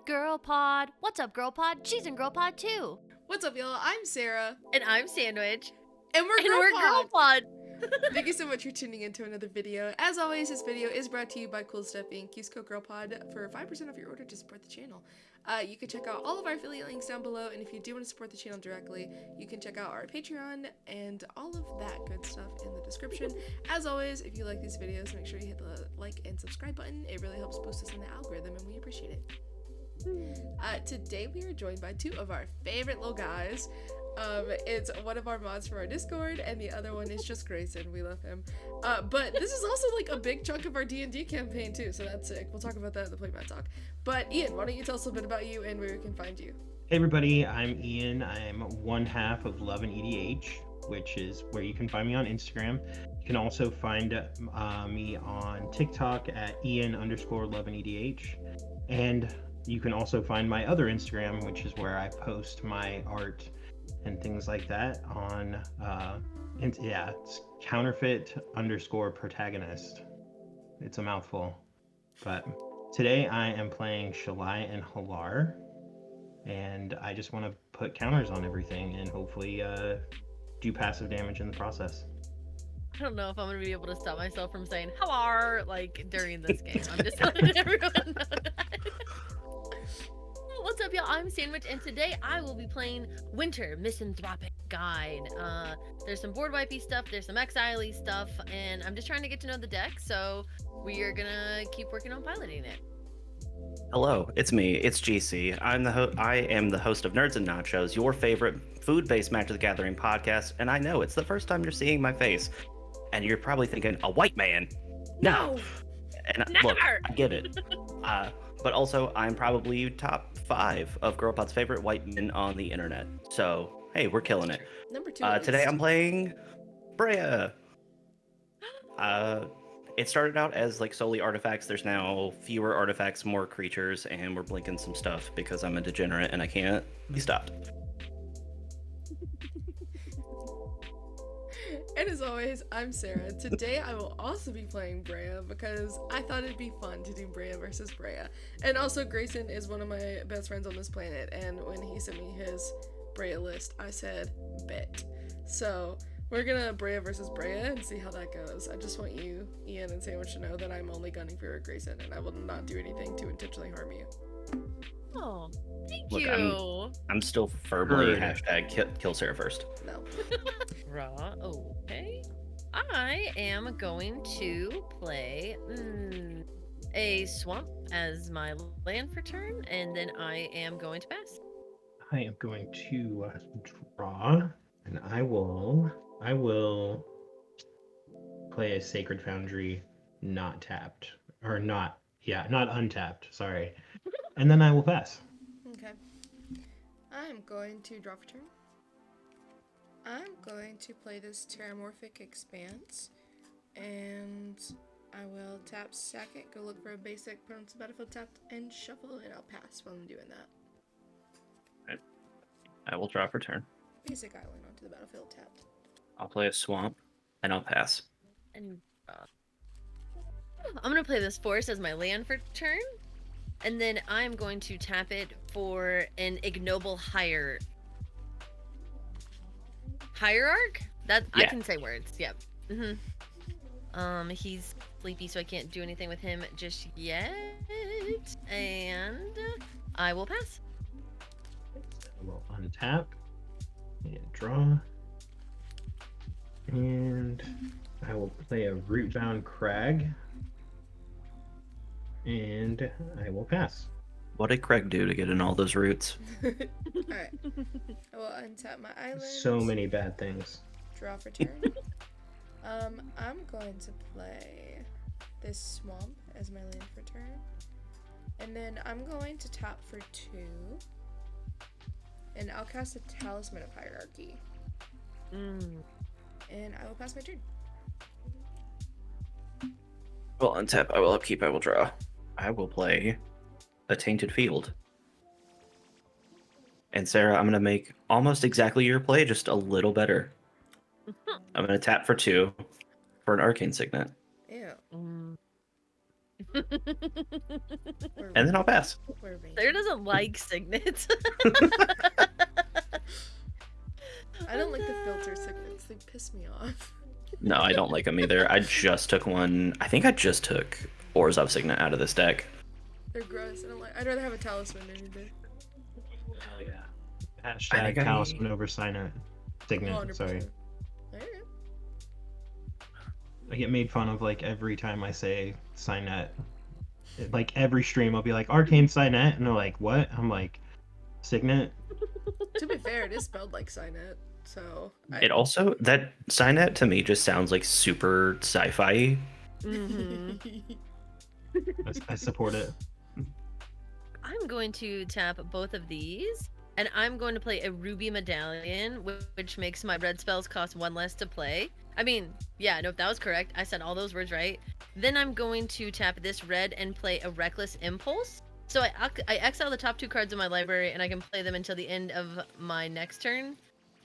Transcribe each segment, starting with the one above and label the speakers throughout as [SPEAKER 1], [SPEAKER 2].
[SPEAKER 1] GirlPod. What's up, GirlPod? She's in GirlPod too.
[SPEAKER 2] What's up, y'all? I'm Sarah.
[SPEAKER 1] And I'm Sandwich.
[SPEAKER 2] And we're
[SPEAKER 1] GirlPod.
[SPEAKER 2] Thank you so much for tuning into another video. As always, this video is brought to you by Cool Stuff Inc. Use code GirlPod for 5% off your order to support the channel. You can check out all of our affiliate links down below, and if you do want to support the channel directly, you can check out our Patreon and all of that good stuff in the description. As always, if you like these videos, make sure you hit the like and subscribe button. It really helps boost us in the algorithm, and we appreciate it. Today we are joined by two of our favorite little guys. It's one of our mods from our Discord, and the other one is just Grayson. We love him. But this is also like a big chunk of our D&D campaign too, so that's sick. We'll talk about that in the playmat talk. But Ian, why don't you tell us a bit about you and where we can find you?
[SPEAKER 3] Hey everybody, I'm Ian. I'm one half of LoveandEDH, which is where you can find me on Instagram. You can also find me on TikTok at Ian_LoveandEDH. And you can also find my other Instagram, which is where I post my art and things like that on, it's counterfeit_protagonist. It's a mouthful. But today I am playing Shalai and Halar, and I just want to put counters on everything and hopefully do passive damage in the process.
[SPEAKER 1] I don't know if I'm going to be able to stop myself from saying "Halar" like during this game. I'm just letting everyone know that. What's up, y'all? I'm Sandwich, and today I will be playing Winter Misanthropic Guide. There's some board wipey stuff, there's some exile-y stuff, and I'm just trying to get to know the deck, so we are gonna keep working on piloting it.
[SPEAKER 4] Hello, it's me. It's GC. I am the host of Nerds and Nachos, your favorite food-based Magic the Gathering podcast, and I know it's the first time you're seeing my face, and you're probably thinking, a white man? No! And
[SPEAKER 1] Never!
[SPEAKER 4] Look, I get it. But also, I'm probably top 5 of GirlPod's favorite white men on the internet. So, hey, we're killing it.
[SPEAKER 2] Number 2.
[SPEAKER 4] Today I'm playing Brea. It started out as like solely artifacts. There's now fewer artifacts, more creatures, and we're blinking some stuff because I'm a degenerate and I can't be stopped.
[SPEAKER 2] And as always, I'm Sarah. Today I will also be playing Brea because I thought it'd be fun to do Brea versus Brea. And also Grayson is one of my best friends on this planet, and when he sent me his Brea list, I said, bet. So we're gonna Brea versus Brea and see how that goes. I just want you, Ian and Sandwich, to know that I'm only gunning for Grayson, and I will not do anything to intentionally harm you.
[SPEAKER 1] Oh, thank
[SPEAKER 4] Look,
[SPEAKER 1] you.
[SPEAKER 4] I'm still firmly
[SPEAKER 3] Heard.
[SPEAKER 4] kill Sarah first.
[SPEAKER 2] No.
[SPEAKER 1] Raw, okay. I am going to play a swamp as my land for turn, and then I am going to pass.
[SPEAKER 3] I am going to draw, and I will play a Sacred Foundry not tapped, or not untapped, sorry. And then I will pass.
[SPEAKER 2] Okay. I'm going to draw for turn. I'm going to play this Terramorphic Expanse, and I will tap, sack it, go look for a basic, put on some battlefield tapped, and shuffle, and I'll pass while I'm doing that.
[SPEAKER 4] Right. I will draw for turn.
[SPEAKER 2] Basic island onto the battlefield tapped.
[SPEAKER 4] I'll play a swamp, and I'll pass.
[SPEAKER 1] And I'm gonna play this forest as my land for turn, and then I'm going to tap it for an ignoble hierarch. That yeah. I can say words. Yep. He's sleepy, so I can't do anything with him just yet, and I will pass.
[SPEAKER 3] I will untap and draw, and I will play a Rootbound Crag, and I will pass.
[SPEAKER 4] What did Craig do to get in all those roots?
[SPEAKER 2] Alright. I will untap my island.
[SPEAKER 3] So many bad things.
[SPEAKER 2] Draw for turn. I'm going to play this swamp as my land for turn. And then I'm going to tap for 2. And I'll cast a Talisman of Hierarchy. And I will pass my turn.
[SPEAKER 4] Well, untap, I will upkeep, I will draw. I will play a Tainted Field. And Sarah, I'm going to make almost exactly your play, just a little better. I'm going to tap for 2 for an Arcane Signet.
[SPEAKER 2] Ew.
[SPEAKER 4] And then I'll pass.
[SPEAKER 2] We're ranking.
[SPEAKER 1] Sarah doesn't like signets.
[SPEAKER 2] I don't like the filter signets. They piss me off.
[SPEAKER 4] No, I don't like them either. I just took one. I think I just took Orzhov Signet out of this deck.
[SPEAKER 2] They're gross. I don't like. I'd rather have a talisman any day.
[SPEAKER 3] Hell yeah.
[SPEAKER 4] I
[SPEAKER 3] Hashtag
[SPEAKER 4] think I-
[SPEAKER 3] talisman over signet. Signet,
[SPEAKER 2] 100%.
[SPEAKER 3] sorry.
[SPEAKER 2] Alright.
[SPEAKER 3] I get made fun of like every time I say signet. Like every stream I'll be like arcane signet and they're like, what? I'm like, signet?
[SPEAKER 2] To be fair, it is spelled like signet, so.
[SPEAKER 4] It also, that Signet to me just sounds like super sci-fi.
[SPEAKER 1] Mhm.
[SPEAKER 3] I support it.
[SPEAKER 1] I'm going to tap both of these, and I'm going to play a ruby medallion, which makes my red spells cost 1 less to play. I mean, yeah, no, that was correct. I said all those words right. Then I'm going to tap this red and play a reckless impulse. So I exile the top 2 cards of my library, and I can play them until the end of my next turn.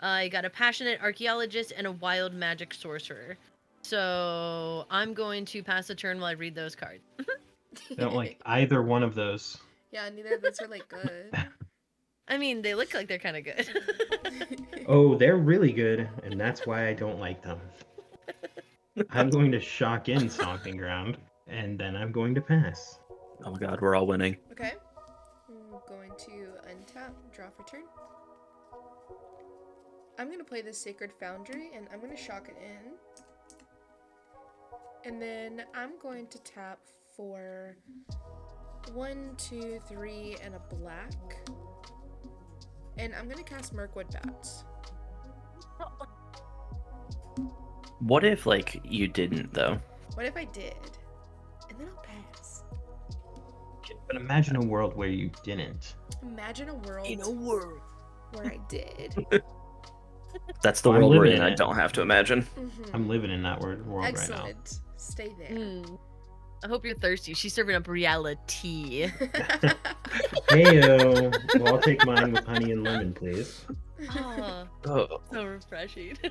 [SPEAKER 1] I got a passionate archaeologist and a wild magic sorcerer. So I'm going to pass the turn while I read those cards.
[SPEAKER 3] I don't like either one of those.
[SPEAKER 2] Yeah, neither of those are like good.
[SPEAKER 1] I mean, they look like they're kind of good.
[SPEAKER 3] Oh, they're really good, and that's why I don't like them. I'm going to shock in Stomping Ground, and then I'm going to pass.
[SPEAKER 4] Oh my god, we're all winning.
[SPEAKER 2] Okay. I'm going to untap, draw for turn. I'm going to play the Sacred Foundry, and I'm going to shock it in. And then I'm going to tap for 1, 2, 3, and a black. And I'm going to cast Mirkwood Bats.
[SPEAKER 4] What if, like, you didn't, though?
[SPEAKER 2] What if I did? And then I'll pass.
[SPEAKER 3] But imagine a world where you didn't.
[SPEAKER 2] Imagine a world
[SPEAKER 1] world.
[SPEAKER 2] where I did.
[SPEAKER 4] That's the
[SPEAKER 3] I'm
[SPEAKER 4] world we're
[SPEAKER 3] living
[SPEAKER 4] in.
[SPEAKER 3] in
[SPEAKER 4] I
[SPEAKER 3] it.
[SPEAKER 4] don't have to imagine.
[SPEAKER 2] Mhm.
[SPEAKER 3] I'm living in that world right now.
[SPEAKER 2] Excellent. Stay there.
[SPEAKER 1] I hope you're thirsty. She's serving up reality.
[SPEAKER 3] Heyo. Well, I'll take mine with honey and lemon, please.
[SPEAKER 1] Oh,
[SPEAKER 4] Oh,
[SPEAKER 1] so refreshing.
[SPEAKER 3] I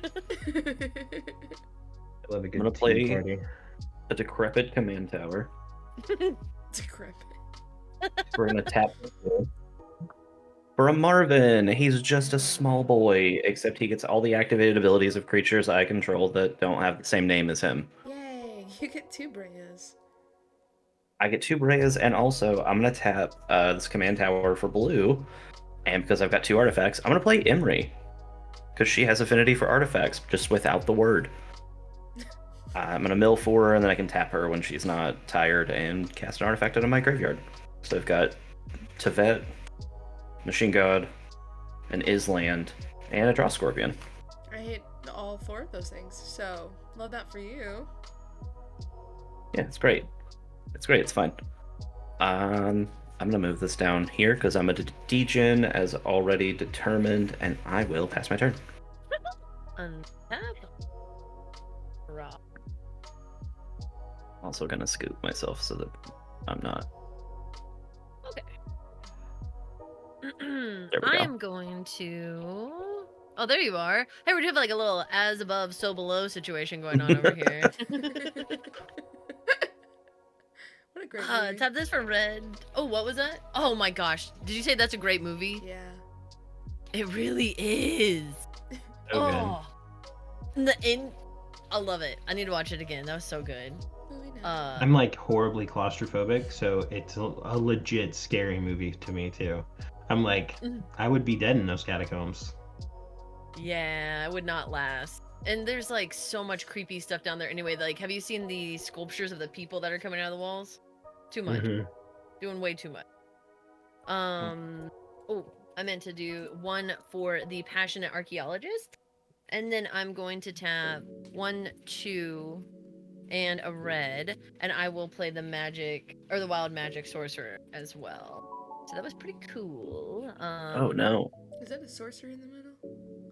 [SPEAKER 3] love a good
[SPEAKER 4] gonna
[SPEAKER 3] tea
[SPEAKER 4] play-
[SPEAKER 3] party.
[SPEAKER 4] a decrepit command tower.
[SPEAKER 2] Decrepit.
[SPEAKER 4] We're gonna tap for a Marvin. He's just a small boy, except he gets all the activated abilities of creatures I control that don't have the same name as him.
[SPEAKER 2] Yay! You get 2 Breas.
[SPEAKER 4] I get 2 Breas, and also I'm gonna tap this command tower for blue. And because I've got 2 artifacts, I'm gonna play Imri. Because she has affinity for artifacts, just without the word. I'm gonna mill for her, and then I can tap her when she's not tired and cast an artifact out of my graveyard. So I've got Tevet, Machine God, an Island, and a Draw Scorpion.
[SPEAKER 2] I hate all 4 of those things, so love that for you.
[SPEAKER 4] Yeah, it's great. It's great. It's fine. I'm gonna move this down here because I'm a degen as already determined, and I will pass my turn.
[SPEAKER 1] Untap. Raw.
[SPEAKER 4] Also gonna scoop myself so that I'm not.
[SPEAKER 1] Okay.
[SPEAKER 4] we
[SPEAKER 1] I
[SPEAKER 4] go.
[SPEAKER 1] am going to. Oh, there you are. Hey, we do have like a little as above, so below situation going on over here.
[SPEAKER 2] What a great movie.
[SPEAKER 1] Tap this for red. Oh, what was that? Oh my gosh. Did you say that's a great movie?
[SPEAKER 2] Yeah.
[SPEAKER 1] It really is.
[SPEAKER 3] So good.
[SPEAKER 1] Oh. I love it. I need to watch it again. That was so good.
[SPEAKER 2] Movie now.
[SPEAKER 3] I'm like horribly claustrophobic, so it's a legit scary movie to me too. I'm like,
[SPEAKER 1] Mhm.
[SPEAKER 3] I would be dead in those catacombs.
[SPEAKER 1] Yeah, it would not last. And there's like so much creepy stuff down there anyway. Like, have you seen the sculptures of the people that are coming out of the walls? Too much.
[SPEAKER 3] Mhm.
[SPEAKER 1] Doing way too much. Oh, I meant to do one for the passionate archaeologist. And then I'm going to tap 1, 2, and a red. And I will play the magic, or the wild magic sorcerer as well. So that was pretty cool.
[SPEAKER 4] Oh no.
[SPEAKER 2] Is that a sorcery in the middle?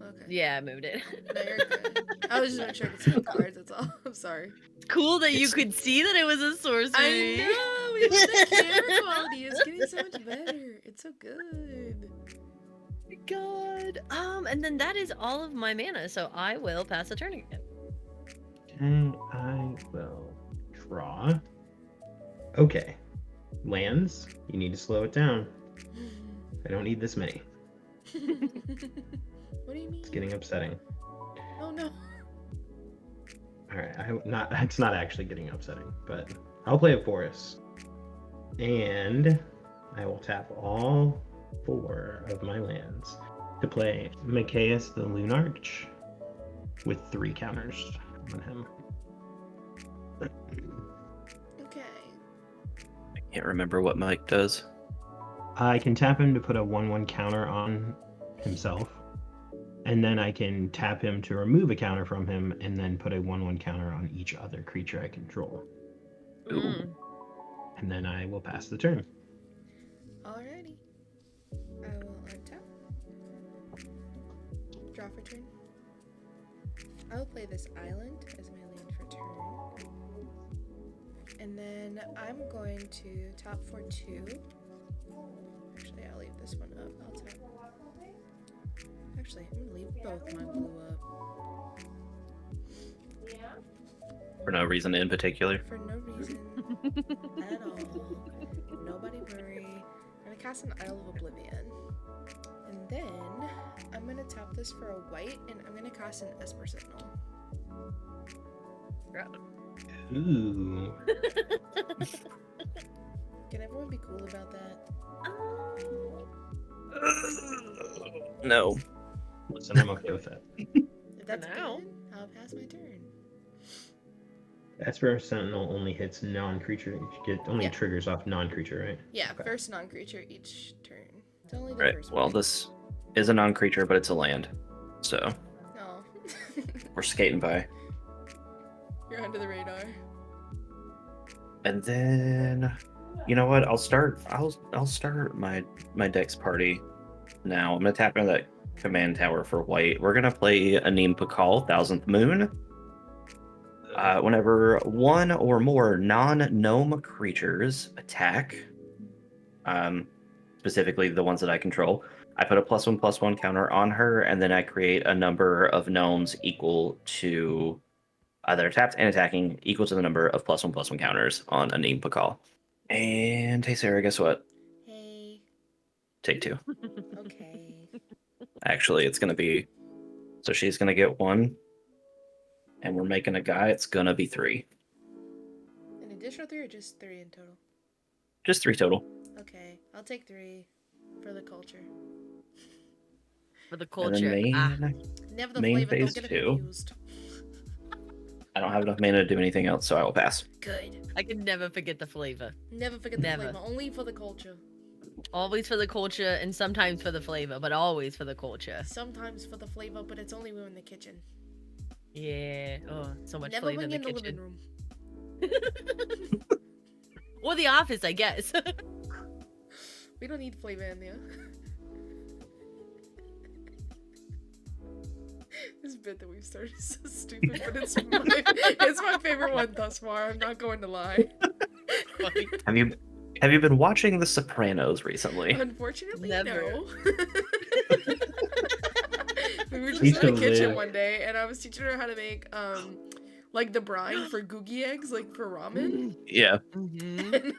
[SPEAKER 2] Okay.
[SPEAKER 1] Yeah, I moved it.
[SPEAKER 2] No, you're good. I was just making sure I could see the cards, that's all. I'm sorry.
[SPEAKER 1] It's cool that you
[SPEAKER 4] It's-
[SPEAKER 1] could see that it was a sorcery.
[SPEAKER 2] I know! The camera quality is getting so much better. It's so good.
[SPEAKER 1] God. And then that is all of my mana, so I will pass the turn again.
[SPEAKER 3] Okay, I will draw. Okay. Lands, you need to slow it down. I don't need this many.
[SPEAKER 2] What do you mean?
[SPEAKER 3] It's getting upsetting.
[SPEAKER 2] Oh no.
[SPEAKER 3] Alright, it's not actually getting upsetting, but I'll play a forest. And I will tap all 4 of my lands to play Machias the Lunarch with 3 counters on him.
[SPEAKER 2] Okay.
[SPEAKER 4] I can't remember what Mike does.
[SPEAKER 3] I can tap him to put a 1/1 counter on himself, and then I can tap him to remove a counter from him, and then put a 1/1 counter on each other creature I control.
[SPEAKER 1] Mm.
[SPEAKER 3] And then I will pass the turn.
[SPEAKER 2] Alrighty. I will untap. Draw for turn. I will play this island as my land for turn. And then I'm going to tap for 2. Actually, I'll leave this one up. I'll tap. Actually, I'm gonna leave both my blue up.
[SPEAKER 4] For no reason in particular.
[SPEAKER 2] For no reason at all. Nobody worry. I'm gonna cast an Isle of Oblivion. And then I'm gonna tap this for a white, and I'm gonna cast an Esper Sentinel.
[SPEAKER 3] Ooh.
[SPEAKER 2] Can everyone be cool about that?
[SPEAKER 4] No.
[SPEAKER 3] Listen, I'm okay with that.
[SPEAKER 2] If that's
[SPEAKER 1] now.
[SPEAKER 2] good, I'll pass my turn.
[SPEAKER 3] Esper Sentinel only hits non-creature. Only
[SPEAKER 2] Yeah.
[SPEAKER 3] triggers off non-creature, right?
[SPEAKER 2] Yeah,
[SPEAKER 3] Okay.
[SPEAKER 2] first non-creature each turn. It's only the
[SPEAKER 4] Right.
[SPEAKER 2] first
[SPEAKER 4] Well,
[SPEAKER 2] one.
[SPEAKER 4] this is a non-creature, but it's a land. So
[SPEAKER 2] No.
[SPEAKER 4] we're skating by.
[SPEAKER 2] You're under the radar.
[SPEAKER 4] And then, you know what? I'll start my Dex party now. I'm gonna tap into that command tower for white. We're gonna play Anim Pakal, Thousandth Moon. Whenever 1 or more non-gnome creatures attack, specifically the ones that I control, I put a +1/+1 counter on her, and then I create a number of gnomes equal to that are tapped and attacking, equal to the number of +1/+1 counters on Anim Pakal. And hey, Sarah, guess what?
[SPEAKER 2] Hey.
[SPEAKER 4] Take 2.
[SPEAKER 2] Okay.
[SPEAKER 4] Actually, it's gonna be so she's gonna get 1, and we're making a guy. It's gonna be 3.
[SPEAKER 2] An additional 3 or just 3 in total?
[SPEAKER 4] Just 3 total.
[SPEAKER 2] Okay, I'll take 3 for the culture.
[SPEAKER 1] For the
[SPEAKER 4] And then
[SPEAKER 1] culture.
[SPEAKER 2] Never the
[SPEAKER 4] Main
[SPEAKER 2] flavor, don't
[SPEAKER 4] phase
[SPEAKER 2] get it
[SPEAKER 4] 2.
[SPEAKER 2] confused.
[SPEAKER 4] I don't have enough mana to do anything else, so I will pass.
[SPEAKER 2] Good.
[SPEAKER 1] I can never forget the flavor.
[SPEAKER 2] Never forget
[SPEAKER 1] Never.
[SPEAKER 2] the flavor, only for the culture.
[SPEAKER 1] Always for the culture and sometimes for the flavor, but always for the culture.
[SPEAKER 2] Sometimes for the flavor, but it's only when we're in the kitchen.
[SPEAKER 1] Yeah. Oh, so much
[SPEAKER 2] Never
[SPEAKER 1] flavor
[SPEAKER 2] when
[SPEAKER 1] in
[SPEAKER 2] you're
[SPEAKER 1] the
[SPEAKER 2] in the
[SPEAKER 1] kitchen.
[SPEAKER 2] living room.
[SPEAKER 1] Or the office, I guess.
[SPEAKER 2] We don't need flavor in there. This bit that we've started is so stupid, but it's my favorite one thus far. I'm not going to lie.
[SPEAKER 4] Have you been watching The Sopranos recently?
[SPEAKER 2] Unfortunately,
[SPEAKER 1] Never.
[SPEAKER 2] no. We were just
[SPEAKER 3] Used
[SPEAKER 2] in the
[SPEAKER 3] to
[SPEAKER 2] kitchen
[SPEAKER 3] live.
[SPEAKER 2] one day, and I was teaching her how to make like the brine for googie eggs, like for ramen.
[SPEAKER 4] Yeah.
[SPEAKER 1] Mm-hmm.
[SPEAKER 2] And,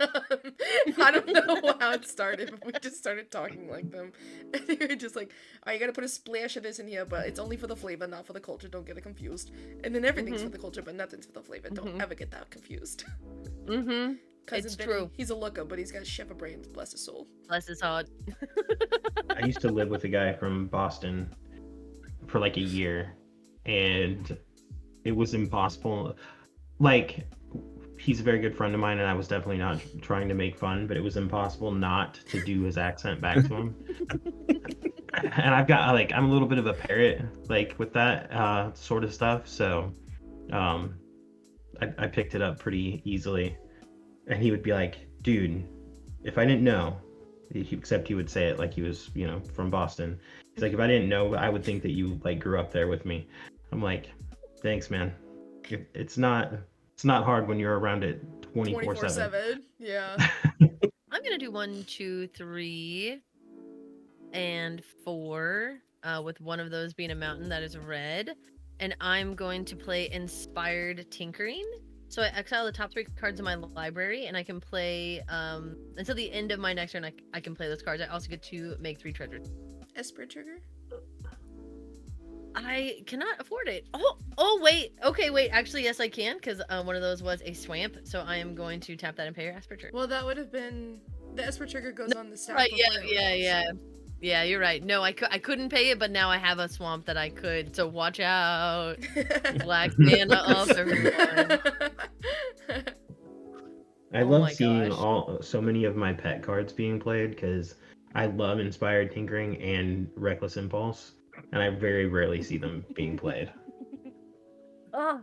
[SPEAKER 2] I don't know how it started, but we just started talking like them. And they were just like, "Oh, you gotta put a splash of this in here, but it's only for the flavor, not for the culture. Don't get it confused." And then everything's for the culture, but nothing's for the flavor. Don't ever get that confused.
[SPEAKER 1] Mm-hmm.
[SPEAKER 2] Cousin
[SPEAKER 1] It's
[SPEAKER 2] Benny,
[SPEAKER 1] true.
[SPEAKER 2] he's a looker, but he's got chef of brains. Bless his soul.
[SPEAKER 1] Bless his heart.
[SPEAKER 3] I used to live with a guy from Boston for like a year, and it was impossible. Like, he's a very good friend of mine, and I was definitely not trying to make fun, but it was impossible not to do his accent back to him. And I've got I'm a little bit of a parrot, like with that sort of stuff, so I picked it up pretty easily. And he would be like, "Dude, if I didn't know," except he would say it like he was, from Boston. He's like, "If I didn't know, I would think that you grew up there with me." I'm like, "Thanks, man. It's not hard when you're around it 24/7."
[SPEAKER 2] 24/7. Yeah.
[SPEAKER 1] I'm gonna do 1, 2, 3, and 4. With one of those being a mountain that is red. And I'm going to play Inspired Tinkering. So I exile the top 3 cards in my library, and I can play until the end of my next turn. I can play those cards. I also get to make 3 treasures.
[SPEAKER 2] Esper trigger?
[SPEAKER 1] I cannot afford it. Oh wait. Okay, wait. Actually, yes, I can, because one of those was a swamp. So I am going to tap that and pay your Esper trigger.
[SPEAKER 2] Well, that would have been the Esper trigger goes on the stack.
[SPEAKER 1] Right?
[SPEAKER 2] before it rolls.
[SPEAKER 1] Yeah. You're right. No, I couldn't pay it, but now I have a swamp that I could. So watch out. Black Santa up, everyone.
[SPEAKER 3] I
[SPEAKER 1] Oh
[SPEAKER 3] love
[SPEAKER 1] my
[SPEAKER 3] seeing
[SPEAKER 1] gosh.
[SPEAKER 3] so many of my pet cards being played because I love Inspired Tinkering and Reckless Impulse, and I very rarely see them being played.
[SPEAKER 1] Oh,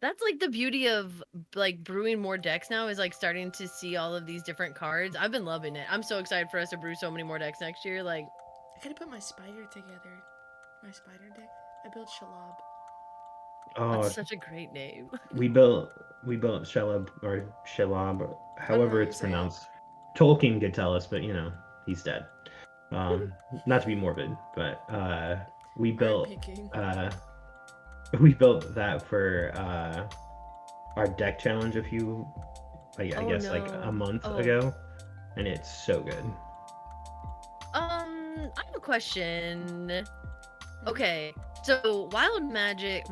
[SPEAKER 1] that's like the beauty of like brewing more decks now, is like starting to see all of these different cards. I've been loving it. I'm so excited for us to brew so many more decks next year. Like,
[SPEAKER 2] I gotta put my spider together. My spider deck. I built Shalab.
[SPEAKER 3] Oh,
[SPEAKER 1] that's such a great name.
[SPEAKER 3] we built Shelab or Shelab, however
[SPEAKER 2] how
[SPEAKER 3] it's
[SPEAKER 2] you say it.
[SPEAKER 3] pronounced. Tolkien could tell us, but he's dead. Not to be morbid, but we built
[SPEAKER 2] picking.
[SPEAKER 3] we built that for our deck challenge I
[SPEAKER 1] Oh,
[SPEAKER 3] guess like
[SPEAKER 1] no.
[SPEAKER 3] a month
[SPEAKER 1] Oh.
[SPEAKER 3] ago, and it's so good.
[SPEAKER 1] I have a question. Okay, so Wild Magic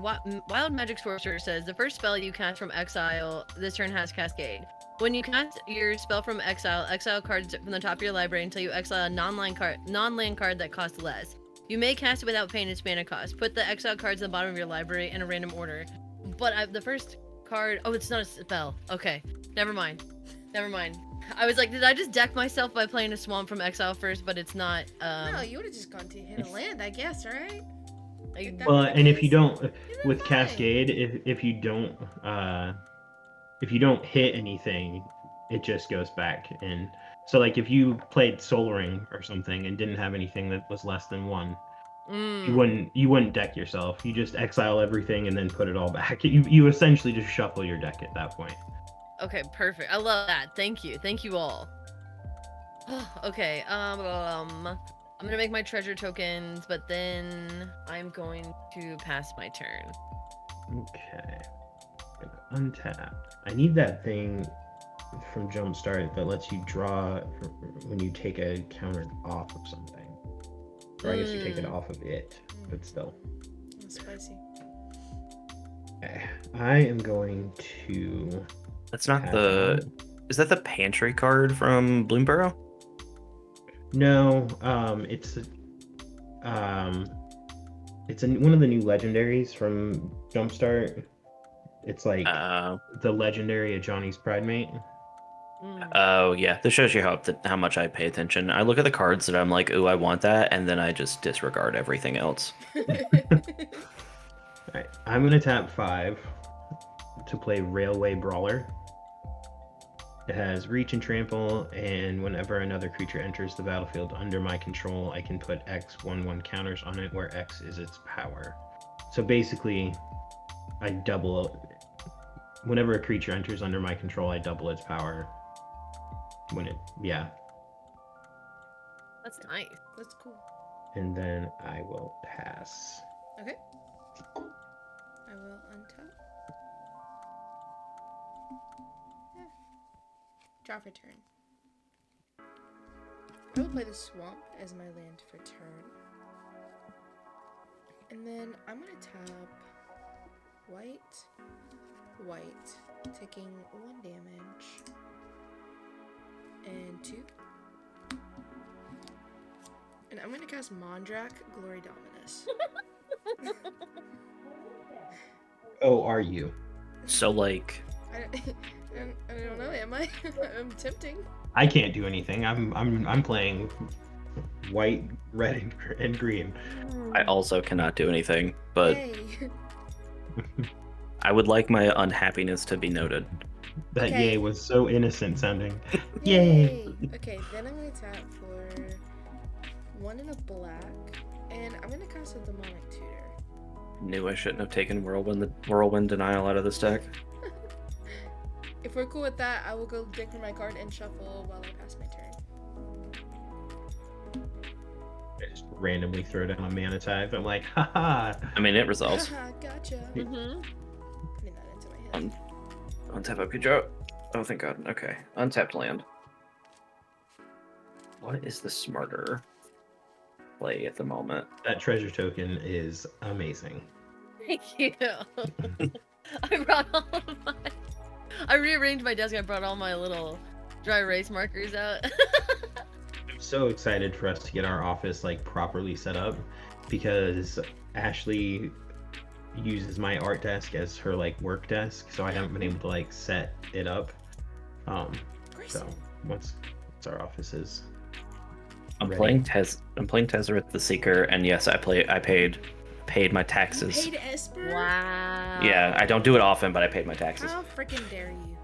[SPEAKER 1] Sorcerer says the first spell you cast from exile this turn has Cascade. When you cast your spell from exile cards from the top of your library until you exile a non-land card that costs less. You may cast it without paying its mana cost. Put the exile cards at the bottom of your library in a random order. But the first card... Oh, it's not a spell. Okay, never mind. I was like, did I just deck myself by playing a swamp from exile first? But it's not.
[SPEAKER 2] No, you would have just gone to hit a land, I guess, right?
[SPEAKER 1] I-
[SPEAKER 2] that
[SPEAKER 3] Well,
[SPEAKER 2] was the
[SPEAKER 3] and if you
[SPEAKER 2] case,
[SPEAKER 3] don't
[SPEAKER 2] you're
[SPEAKER 3] with
[SPEAKER 2] fine.
[SPEAKER 3] Cascade, if you don't hit anything, it just goes back. And so like if you played Soul Ring or something and didn't have anything that was less than 1, you wouldn't deck yourself. You just exile everything and then put it all back. You essentially just shuffle your deck at that point.
[SPEAKER 1] Okay, perfect. I love that. Thank you all. Okay, I'm gonna make my treasure tokens, but then I'm going to pass my turn.
[SPEAKER 3] Okay. Gonna untap. I need that thing from Jumpstart that lets you draw when you take a counter off of something. Or I guess you take it off of it, but still.
[SPEAKER 2] It's spicy.
[SPEAKER 3] Okay. I am going to...
[SPEAKER 4] That's not
[SPEAKER 3] Tap
[SPEAKER 4] the.
[SPEAKER 3] on.
[SPEAKER 4] Is that the pantry card from Bloomburrow?
[SPEAKER 3] No, it's one of the new legendaries from Jumpstart. It's like the legendary of Johnny's Pride Mate.
[SPEAKER 4] Oh yeah, this shows you how much I pay attention. I look at the cards that I'm like, ooh, I want that, and then I just disregard everything else.
[SPEAKER 3] Alright, I'm gonna tap 5 to play Railway Brawler. It has reach and trample, and whenever another creature enters the battlefield under my control, I can put X 1/1 counters on it, where X is its power. So basically, I double it. Whenever a creature enters under my control, I double its power.
[SPEAKER 1] That's nice.
[SPEAKER 2] That's cool.
[SPEAKER 3] And then I will pass.
[SPEAKER 2] Okay. I will untap. Yeah. Draw for turn. I will play the swamp as my land for turn. And then I'm gonna tap white, taking 1 damage. And 2. And I'm gonna cast Mondrak, Glory Dominus.
[SPEAKER 3] Oh, are you?
[SPEAKER 4] So like,
[SPEAKER 2] I don't know, am I? I'm tempting.
[SPEAKER 3] I can't do anything. I'm playing white, red, and green.
[SPEAKER 4] I also cannot do anything, but
[SPEAKER 2] Yay.
[SPEAKER 4] I would like my unhappiness to be noted.
[SPEAKER 3] That
[SPEAKER 2] Okay.
[SPEAKER 3] yay was so innocent sounding. Yay!
[SPEAKER 2] Okay, then I'm gonna tap for 1 and a black, and I'm gonna cast a Demonic Tutor.
[SPEAKER 4] Knew I shouldn't have taken whirlwind denial out of this deck.
[SPEAKER 2] If we're cool with that, I will go dig for my card and shuffle while I pass my turn.
[SPEAKER 3] I just randomly throw down a mana type. I'm like, haha.
[SPEAKER 4] I mean, it resolves.
[SPEAKER 2] Haha, gotcha.
[SPEAKER 1] Mm-hmm.
[SPEAKER 2] Putting that into my hand.
[SPEAKER 4] Untap a Pidgeot. Oh, thank God. Okay. Untapped land. What is the smarter play at the moment?
[SPEAKER 3] That treasure token is amazing.
[SPEAKER 1] Thank you. I brought all of my. I rearranged my desk. I brought all my little dry erase markers out.
[SPEAKER 3] I'm so excited for us to get our office like properly set up because Ashley uses my art desk as her like work desk, so I haven't been able to like set it up. So once our office is
[SPEAKER 4] I'm
[SPEAKER 3] ready.
[SPEAKER 4] playing Tezzeret the Seeker, and yes, I paid my taxes.
[SPEAKER 2] You paid Esper?
[SPEAKER 1] Wow.
[SPEAKER 4] Yeah, I don't do it often, but I paid my taxes.
[SPEAKER 2] How freaking dare you?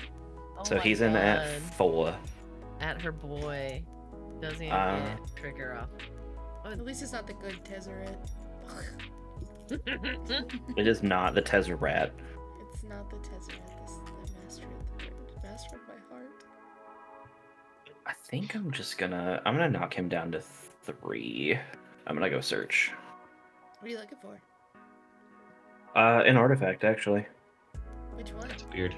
[SPEAKER 1] Oh
[SPEAKER 4] So
[SPEAKER 1] my
[SPEAKER 4] he's in at
[SPEAKER 1] God.
[SPEAKER 4] 4.
[SPEAKER 1] At her boy. Doesn't even get trigger off.
[SPEAKER 2] At least it's not the good Tezzeret.
[SPEAKER 4] It is not the Tezzeret.
[SPEAKER 2] It's not the Tezzeret. This is the Master of the Bird. Master of my heart.
[SPEAKER 4] I think I'm gonna knock him down to 3. I'm gonna go search.
[SPEAKER 2] What are you looking for?
[SPEAKER 4] An artifact, actually.
[SPEAKER 2] Which one?
[SPEAKER 3] It's weird.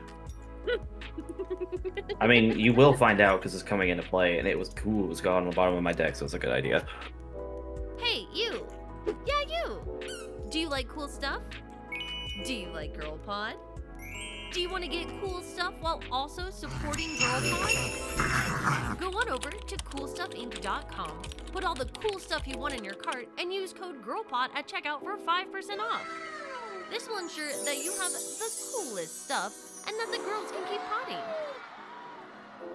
[SPEAKER 4] I mean, you will find out because it's coming into play, and it was cool. It was gone on the bottom of my deck, so it's a good idea.
[SPEAKER 5] Hey, you! Yeah, you! Do you like cool stuff? Do you like GirlPod? Do you want to get cool stuff while also supporting GirlPod? Go on over to CoolStuffInc.com, put all the cool stuff you want in your cart, and use code GirlPod at checkout for 5% off. This will ensure that you have the coolest stuff and that the girls can keep potting.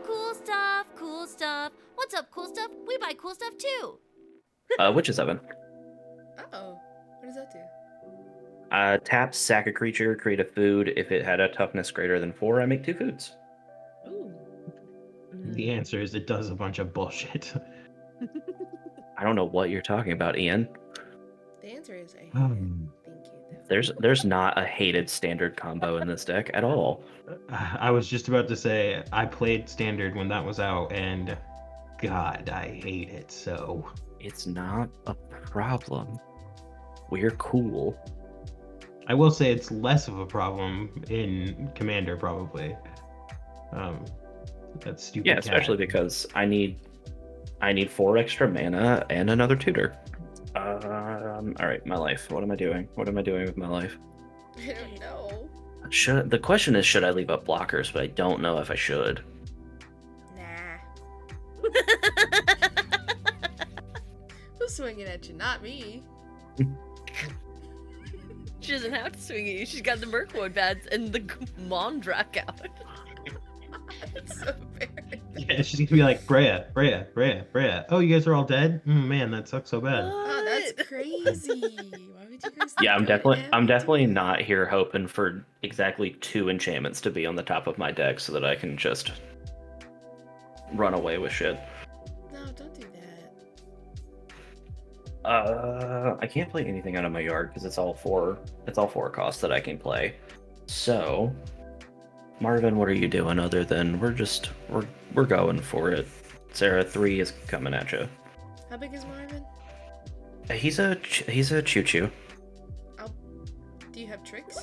[SPEAKER 5] Cool stuff, cool stuff. What's up, cool stuff? We buy cool stuff too.
[SPEAKER 4] Witch of 7.
[SPEAKER 2] Uh-oh. What does that do?
[SPEAKER 4] Tap, sack a creature, create a food. If it had a toughness greater than 4, I make 2 foods.
[SPEAKER 1] Ooh.
[SPEAKER 3] The answer is it does a bunch of bullshit.
[SPEAKER 4] I don't know what you're talking about, Ian.
[SPEAKER 2] The answer is I hate it.
[SPEAKER 3] Um,
[SPEAKER 2] Thank you. though.
[SPEAKER 4] There's not a hated standard combo in this deck at all.
[SPEAKER 3] I was just about to say I played standard when that was out, and God, I hate it so.
[SPEAKER 4] It's not a problem. We're cool.
[SPEAKER 3] I will say it's less of a problem in Commander, probably. That stupid.
[SPEAKER 4] Yeah,
[SPEAKER 3] cat.
[SPEAKER 4] especially because I need 4 extra mana and another tutor. All right, my life. What am I doing? What am I doing with my life?
[SPEAKER 2] I don't know.
[SPEAKER 4] The question is, should I leave up blockers? But I don't know if I should.
[SPEAKER 2] Nah. Who's swinging at you? Not me.
[SPEAKER 1] She doesn't have to swing at you. She's got the Merkwood pads and the Mondrak out.
[SPEAKER 2] That's so embarrassing.
[SPEAKER 3] Yeah, she's gonna be like, Brea. Oh, you guys are all dead? Man, that sucks so bad.
[SPEAKER 2] Oh, that's crazy. Why would you guys do
[SPEAKER 4] Yeah, I'm
[SPEAKER 2] that?
[SPEAKER 4] definitely not here hoping for exactly 2 enchantments to be on the top of my deck so that I can just run away with shit.
[SPEAKER 2] No, don't do that.
[SPEAKER 4] I can't play anything out of my yard because it's all 4 costs that I can play. So, Marvin, what are you doing other than we're going for it? Sarah, 3 is coming at you.
[SPEAKER 2] How big is Marvin?
[SPEAKER 4] He's a choo-choo.
[SPEAKER 2] Do you have tricks?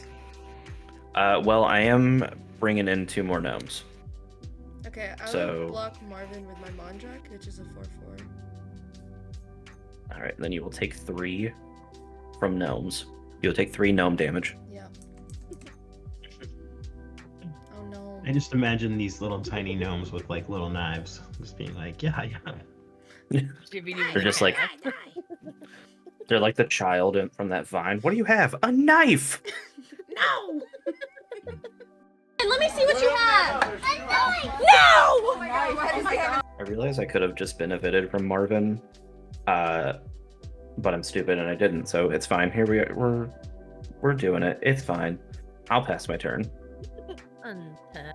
[SPEAKER 4] Well, I am bringing in 2 more gnomes.
[SPEAKER 2] Okay, I
[SPEAKER 4] So-
[SPEAKER 2] will block Marvin with my Mondrak, which is a 4/4.
[SPEAKER 4] All right, then you will take 3 from gnomes. You'll take 3 gnome damage.
[SPEAKER 2] Yeah. Oh no.
[SPEAKER 3] I just imagine these little tiny gnomes with like little knives, just being like, yeah.
[SPEAKER 1] Giving you
[SPEAKER 4] They're
[SPEAKER 1] the
[SPEAKER 4] just like-
[SPEAKER 1] cat.
[SPEAKER 4] They're like the child from that vine. What do you have? A knife!
[SPEAKER 2] No!
[SPEAKER 5] And let me see what you have.
[SPEAKER 4] I realize I could have just benefited from Marvin, but I'm stupid and I didn't, so it's fine. Here we're doing it. It's fine. I'll pass my turn.
[SPEAKER 1] Untap.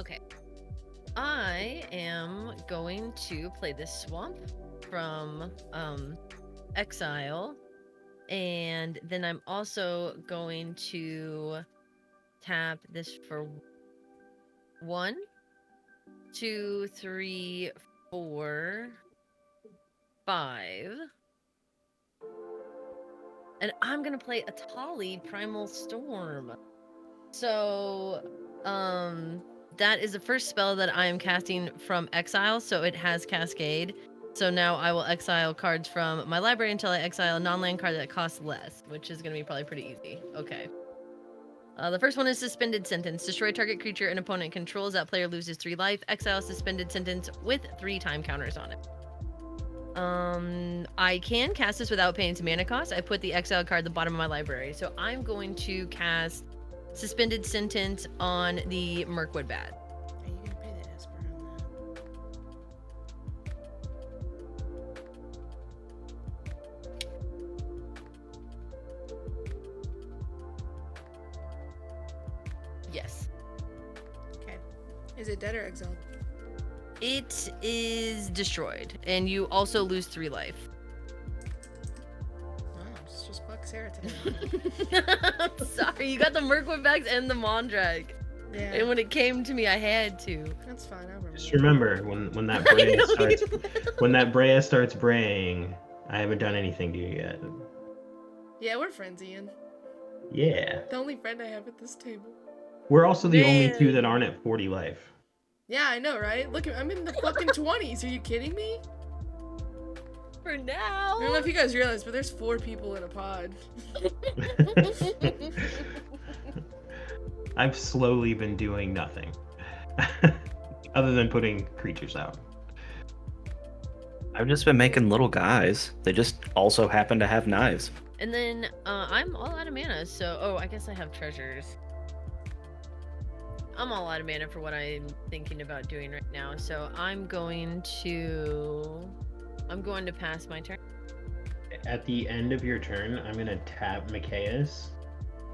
[SPEAKER 1] Okay. I am going to play this swamp from Exile, and then I'm also going to tap this for 1, 2, 3, 4, 5. And I'm gonna play Atali Primal Storm. So, that is the first spell that I am casting from exile, so it has Cascade. So now I will exile cards from my library until I exile a non-land card that costs less, which is gonna be probably pretty easy. Okay. The first one is Suspended Sentence. Destroy target creature an opponent controls. That player loses 3 life. Exile Suspended Sentence with 3 time counters on it. I can cast this without paying its mana cost. I put the exile card at the bottom of my library. So I'm going to cast Suspended Sentence on the Mirkwood Bat.
[SPEAKER 2] Are you gonna pay the Esper on that?
[SPEAKER 1] Yes.
[SPEAKER 2] Okay. Is it dead or exiled?
[SPEAKER 1] It is destroyed, and you also lose 3 life.
[SPEAKER 2] Wow, it's just fuck Sarah today.
[SPEAKER 1] Sorry, you got the Mirkwood Bags and the Mondrag.
[SPEAKER 2] Yeah,
[SPEAKER 1] And when it came to me, I had to.
[SPEAKER 2] that's fine. I remember.
[SPEAKER 3] Just remember when that Brea starts when that Brea starts braying, I haven't done anything to you yet.
[SPEAKER 2] Yeah, we're friends, Ian.
[SPEAKER 3] Yeah.
[SPEAKER 2] The only friend I have at this table.
[SPEAKER 3] We're also the only two
[SPEAKER 1] Man.
[SPEAKER 3] that aren't at 40 life.
[SPEAKER 2] Yeah, I know, right? Look, I'm in the fucking 20s. Are you kidding me?
[SPEAKER 1] For now.
[SPEAKER 2] I don't know if you guys realize, but there's 4 people in a pod.
[SPEAKER 3] I've slowly been doing nothing. Other than putting creatures out.
[SPEAKER 4] I've just been making little guys. They just also happen to have knives.
[SPEAKER 1] And then I'm all out of mana, so I guess I have treasures. I'm all out of mana for what I'm thinking about doing right now, so I'm going to pass my turn.
[SPEAKER 3] At the end of your turn, I'm gonna tap Micaeus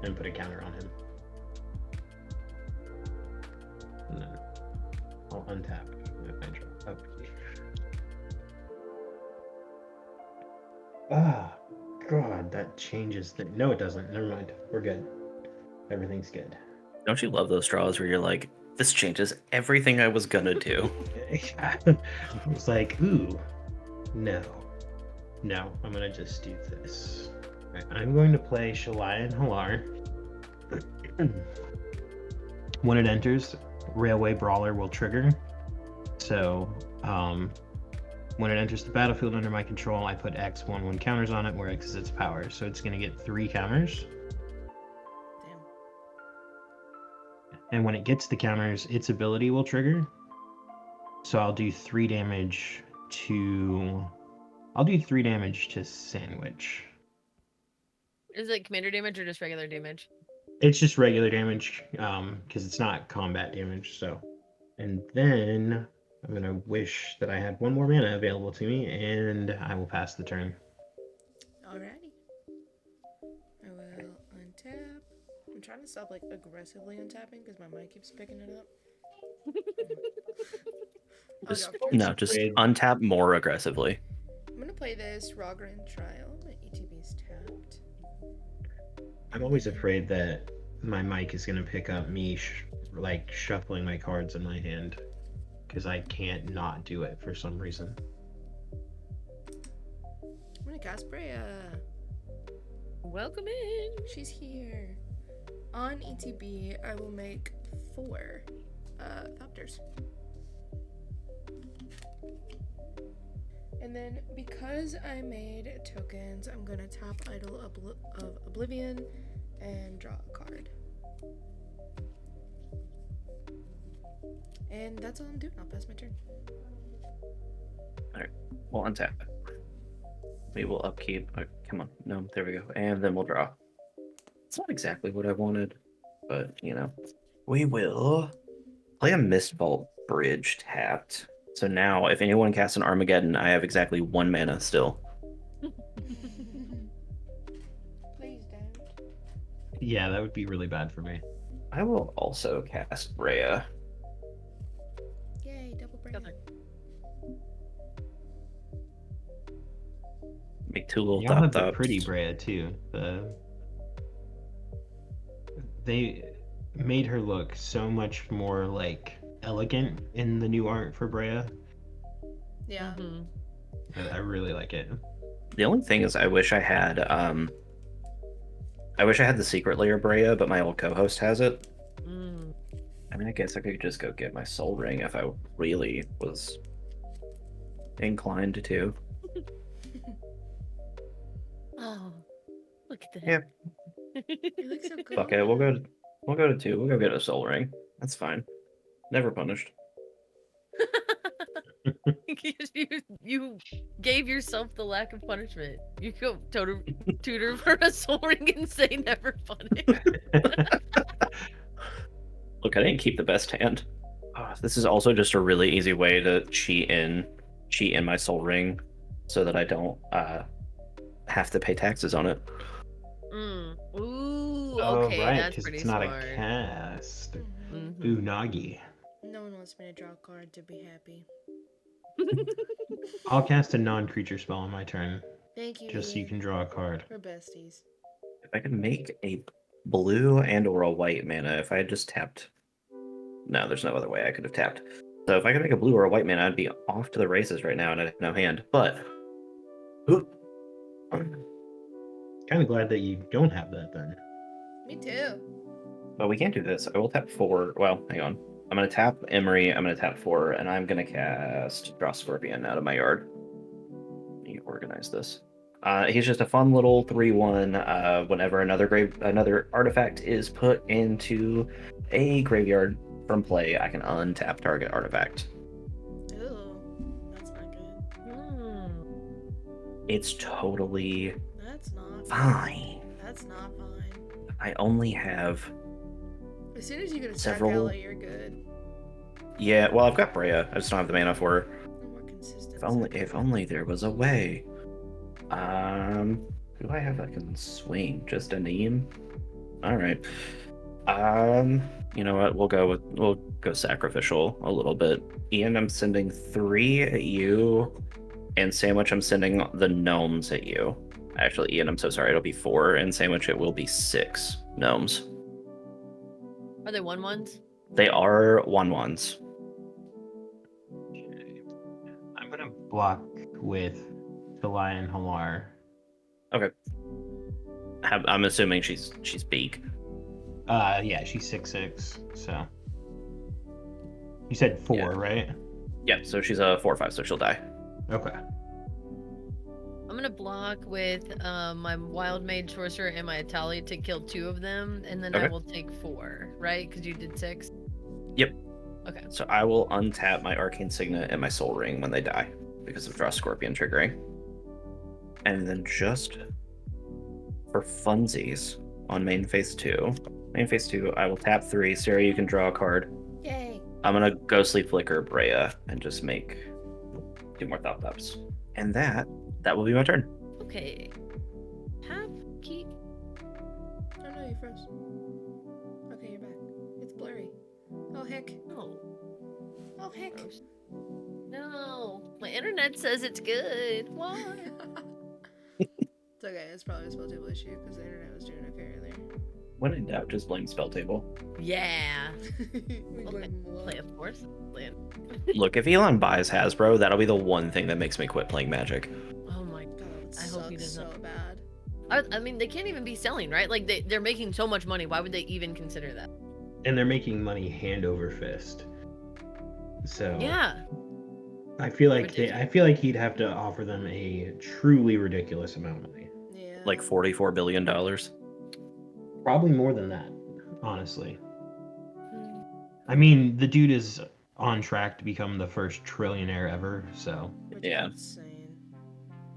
[SPEAKER 3] and put a counter on him. And then I'll untap if I draw up here. Ah, God, that changes the. No, it doesn't. Never mind. We're good. Everything's good.
[SPEAKER 4] Don't you love those draws where you're like, this changes everything I was gonna do?
[SPEAKER 3] It's like, ooh, no, I'm gonna just do this. Right, I'm going to play Shalai and Halar. When it enters, Railway Brawler will trigger. So, when it enters the battlefield under my control, I put X1 counters on it, where X is its power. So it's gonna get 3 counters.
[SPEAKER 2] Damn.
[SPEAKER 3] And when it gets the counters, its ability will trigger. So I'll do 3 damage to Sandwich.
[SPEAKER 1] Is it commander damage or just regular damage?
[SPEAKER 3] It's just regular damage, because it's not combat damage. So, and then I'm gonna wish that I had 1 more mana available to me, and I will pass the turn.
[SPEAKER 2] Alrighty. I will untap. I'm trying to stop like aggressively untapping because my mic keeps picking it up.
[SPEAKER 4] Just,
[SPEAKER 2] Okay,
[SPEAKER 4] no, just untap more aggressively.
[SPEAKER 2] I'm gonna play this Rogran Trial. My ETB's tapped.
[SPEAKER 3] I'm always afraid that my mic is gonna pick up me shuffling my cards in my hand, because I can't not do it for some reason.
[SPEAKER 2] I'm gonna cast Brea.
[SPEAKER 1] Welcome in.
[SPEAKER 2] She's here. On ETB, I will make 4 Thopters. And then because I made tokens, I'm gonna tap Idol of Oblivion and draw a card. And that's all I'm doing. I'll pass my turn.
[SPEAKER 4] Alright, we'll untap. We will upkeep. Oh, come on. No, there we go. And then we'll draw. It's not exactly what I wanted, but you know. We will play a Mistvault Bridge tapped. So now, if anyone casts an Armageddon, I have exactly 1 mana still.
[SPEAKER 2] Please don't.
[SPEAKER 3] Yeah, that would be really bad for me.
[SPEAKER 4] I will also cast Brea.
[SPEAKER 2] Yay, double Brea.
[SPEAKER 1] Got there.
[SPEAKER 4] Make 2 little
[SPEAKER 3] Y'all have the
[SPEAKER 4] thop
[SPEAKER 3] pretty Brea too. They made her look so much more like elegant in the new art for Brea.
[SPEAKER 2] Yeah.
[SPEAKER 1] Mhm.
[SPEAKER 3] I really like it.
[SPEAKER 4] The only thing is I wish I had I wish I had the secret layer Brea, but my old co-host has it.
[SPEAKER 1] Mm.
[SPEAKER 4] I mean, I guess I could just go get my soul ring if I really was inclined to.
[SPEAKER 1] Oh, look at that.
[SPEAKER 4] Yeah.
[SPEAKER 2] You look so good.
[SPEAKER 4] Fuck it, we'll go to 2. We'll go get a soul ring. That's fine. Never punished.
[SPEAKER 1] you gave yourself the lack of punishment. You go tutor for a soul ring and say never punished.
[SPEAKER 4] Look, I didn't keep the best hand. This is also just a really easy way to cheat in my soul ring, so that I don't have to pay taxes on it.
[SPEAKER 1] Mm. Ooh,
[SPEAKER 3] Oh,
[SPEAKER 1] okay,
[SPEAKER 3] right,
[SPEAKER 1] that's
[SPEAKER 3] because
[SPEAKER 1] pretty
[SPEAKER 3] it's not
[SPEAKER 1] smart.
[SPEAKER 3] a cast.
[SPEAKER 2] Mhm.
[SPEAKER 3] Ooh, Nagi.
[SPEAKER 2] No one wants me to draw a card to be happy.
[SPEAKER 3] I'll cast a non-creature spell on my turn,
[SPEAKER 2] Thank you.
[SPEAKER 3] just so you
[SPEAKER 2] Ian.
[SPEAKER 3] can draw a card.
[SPEAKER 2] We're besties.
[SPEAKER 4] If I could make a blue and or a white mana, if I had just tapped. No, there's no other way I could have tapped. So if I could make a blue or a white mana, I'd be off to the races right now and I'd have no hand. But
[SPEAKER 3] Kind of glad that you don't have that then.
[SPEAKER 2] Me too.
[SPEAKER 4] But we can't do this. I will tap 4. Well, hang on. I'm going to tap Emery, I'm going to tap 4, and I'm going to cast Draw Scorpion out of my yard. Let me organize this. He's just a fun little 3/1. Whenever another artifact is put into a graveyard from play, I can untap target artifact.
[SPEAKER 2] Ooh, that's not good.
[SPEAKER 1] Mm.
[SPEAKER 4] It's totally
[SPEAKER 2] That's not
[SPEAKER 4] fine.
[SPEAKER 2] That's not fine.
[SPEAKER 4] I only have...
[SPEAKER 2] As soon as you get a stack
[SPEAKER 4] Several-
[SPEAKER 2] alley, you're good.
[SPEAKER 4] Yeah, well, I've got Brea. I just don't have the mana for her.
[SPEAKER 2] More consistent.
[SPEAKER 4] If only there was a way. Who do I have that can swing? Just a Neem? Alright. You know what? We'll go sacrificial a little bit. Ian, I'm sending 3 at you, and Sandwich, I'm sending the gnomes at you. Actually, Ian, I'm so sorry, it'll be 4, and Sandwich, it will be 6 gnomes.
[SPEAKER 1] Are they 1/1s?
[SPEAKER 4] They are 1/1s.
[SPEAKER 3] Okay. I'm gonna block with Talai and Halar.
[SPEAKER 4] Okay. I'm assuming she's big.
[SPEAKER 3] Yeah, she's 6'6", so. You said 4,
[SPEAKER 4] Yeah.
[SPEAKER 3] right?
[SPEAKER 4] Yep, so she's a 4/5, so she'll die.
[SPEAKER 3] Okay.
[SPEAKER 1] I'm gonna block with my Wild Mage Sorcerer and my Atali to kill 2 of them, and then I
[SPEAKER 4] Okay.
[SPEAKER 1] will take 4, right? Because you did 6.
[SPEAKER 4] Yep.
[SPEAKER 1] Okay.
[SPEAKER 4] So I will untap my Arcane Signet and my Soul Ring when they die, because of Draw Scorpion triggering. And then just for funsies on main phase 2. Main phase 2, I will tap 3. Sarah, you can draw a card.
[SPEAKER 2] Yay.
[SPEAKER 4] I'm gonna Ghostly Flicker Brea and just make 2 more Thop-Thops. And that will be my turn.
[SPEAKER 1] Okay. Tap, keep.
[SPEAKER 2] Oh no, you froze. Okay, you're back. It's blurry. Oh heck.
[SPEAKER 1] No.
[SPEAKER 2] Oh heck.
[SPEAKER 1] No. My internet says it's good. Why?
[SPEAKER 2] It's okay. It's probably a spell table issue because the internet was doing okay earlier.
[SPEAKER 4] When in doubt, just blame Spell Table.
[SPEAKER 1] Yeah.
[SPEAKER 2] We
[SPEAKER 1] Okay.
[SPEAKER 2] blame him a lot.
[SPEAKER 1] Play, of course. Land.
[SPEAKER 4] Look, if Elon buys Hasbro, that'll be the one thing that makes me quit playing Magic.
[SPEAKER 1] Oh my
[SPEAKER 2] God, that would
[SPEAKER 1] I hope he
[SPEAKER 2] suck
[SPEAKER 1] does
[SPEAKER 2] so
[SPEAKER 1] not.
[SPEAKER 2] bad.
[SPEAKER 1] I mean, they can't even be selling, right? Like, they're making so much money. Why would they even consider that?
[SPEAKER 3] And they're making money hand over fist. So
[SPEAKER 1] Yeah.
[SPEAKER 3] I feel like
[SPEAKER 1] Ridiculous.
[SPEAKER 3] I feel like he'd have to offer them a truly ridiculous amount of money.
[SPEAKER 2] Yeah.
[SPEAKER 4] Like $44 billion.
[SPEAKER 3] Probably more than that, honestly. I mean, the dude is on track to become the first trillionaire ever, so
[SPEAKER 2] Which
[SPEAKER 4] Yeah.
[SPEAKER 2] is insane.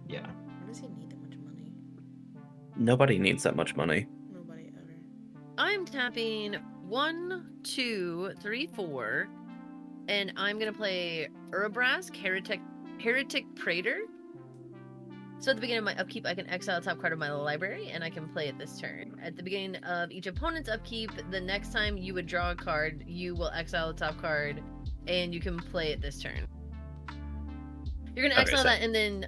[SPEAKER 3] yeah.
[SPEAKER 2] Why does he need that much money?
[SPEAKER 4] Nobody needs that much money.
[SPEAKER 2] Nobody ever.
[SPEAKER 1] I'm tapping 1, 2, 3, 4, and I'm gonna play Urabrask, Heretic Praetor. So at the beginning of my upkeep, I can exile a top card of my library, and I can play it this turn. At the beginning of each opponent's upkeep, the next time you would draw a card, you will exile the top card, and you can play it this turn. You're gonna
[SPEAKER 4] Okay,
[SPEAKER 1] exile
[SPEAKER 4] so-
[SPEAKER 1] that, and then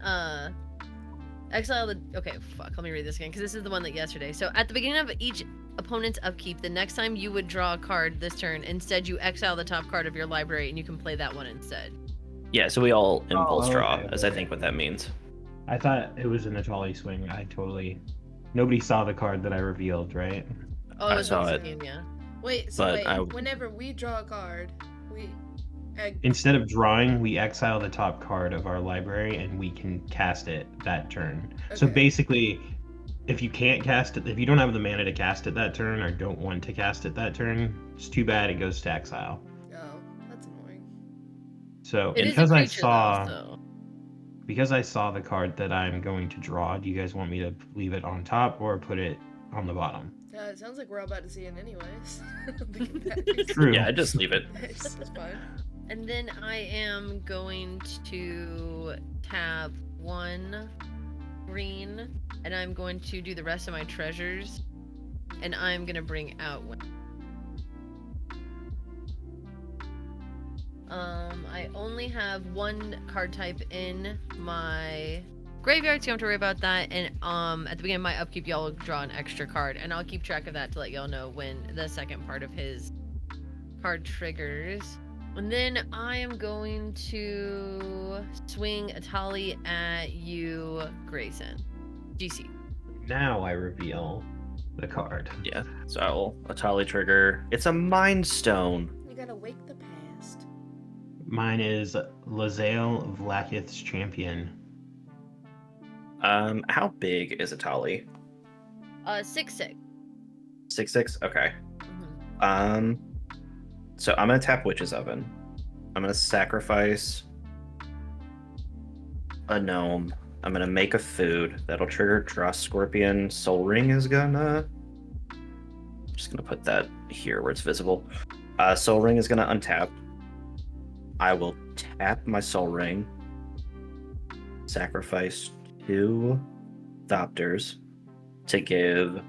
[SPEAKER 1] exile the. Okay, fuck. Let me read this again, because this is the one that yesterday. So at the beginning of each opponent's upkeep, the next time you would draw a card this turn, instead you exile the top card of your library, and you can play that one instead.
[SPEAKER 4] Yeah, so we all impulse
[SPEAKER 3] Oh,
[SPEAKER 4] draw,
[SPEAKER 3] okay,
[SPEAKER 4] as I
[SPEAKER 3] okay.
[SPEAKER 4] think what that means.
[SPEAKER 3] I thought it was an Natali swing. I totally Nobody saw the card that I revealed, right?
[SPEAKER 1] Oh,
[SPEAKER 4] I
[SPEAKER 1] it was on
[SPEAKER 4] saw it.
[SPEAKER 1] screen, yeah.
[SPEAKER 2] Wait,
[SPEAKER 4] But I-
[SPEAKER 2] whenever we draw a card, we
[SPEAKER 3] Instead of drawing, we exile the top card of our library and we can cast it that turn. So
[SPEAKER 2] Okay.
[SPEAKER 3] basically, if you can't cast it, if you don't have the mana to cast it that turn or don't want to cast it that turn, it's too bad, it goes to exile.
[SPEAKER 2] Oh, that's annoying.
[SPEAKER 3] So
[SPEAKER 1] It is a
[SPEAKER 3] because I
[SPEAKER 1] creature,
[SPEAKER 3] saw
[SPEAKER 1] though, so.
[SPEAKER 3] because I saw the card that I'm going to draw, do you guys want me to leave it on top or put it on the bottom?
[SPEAKER 2] It sounds like we're all about to see it anyways. Thinking back.
[SPEAKER 3] True.
[SPEAKER 4] Yeah, just leave it.
[SPEAKER 2] Nice, that's fine.
[SPEAKER 1] And then I am going to tap 1 green, and I'm going to do the rest of my treasures, and I'm gonna bring out one. I only have 1 card type in my graveyard, so you don't have to worry about that. And at the beginning of my upkeep, y'all will draw an extra card, and I'll keep track of that to let y'all know when the second part of his card triggers. And then I am going to swing a tally at you, Grayson. GC.
[SPEAKER 3] Now I reveal the card.
[SPEAKER 4] Yeah. So a tally trigger. It's a Mind Stone.
[SPEAKER 2] You gotta wake the past.
[SPEAKER 3] Mine is Lae'zel Vlaakith's Champion.
[SPEAKER 4] How big is a tally?
[SPEAKER 1] 6/6.
[SPEAKER 4] 6/6. Okay.
[SPEAKER 1] Mhm.
[SPEAKER 4] So I'm gonna tap Witch's Oven. I'm gonna sacrifice a gnome. I'm gonna make a food that'll trigger Draw Scorpion. Soul Ring is gonna. Just gonna put that here where it's visible. Soul Ring is gonna untap. I will tap my Soul Ring. Sacrifice 2 Thopters to give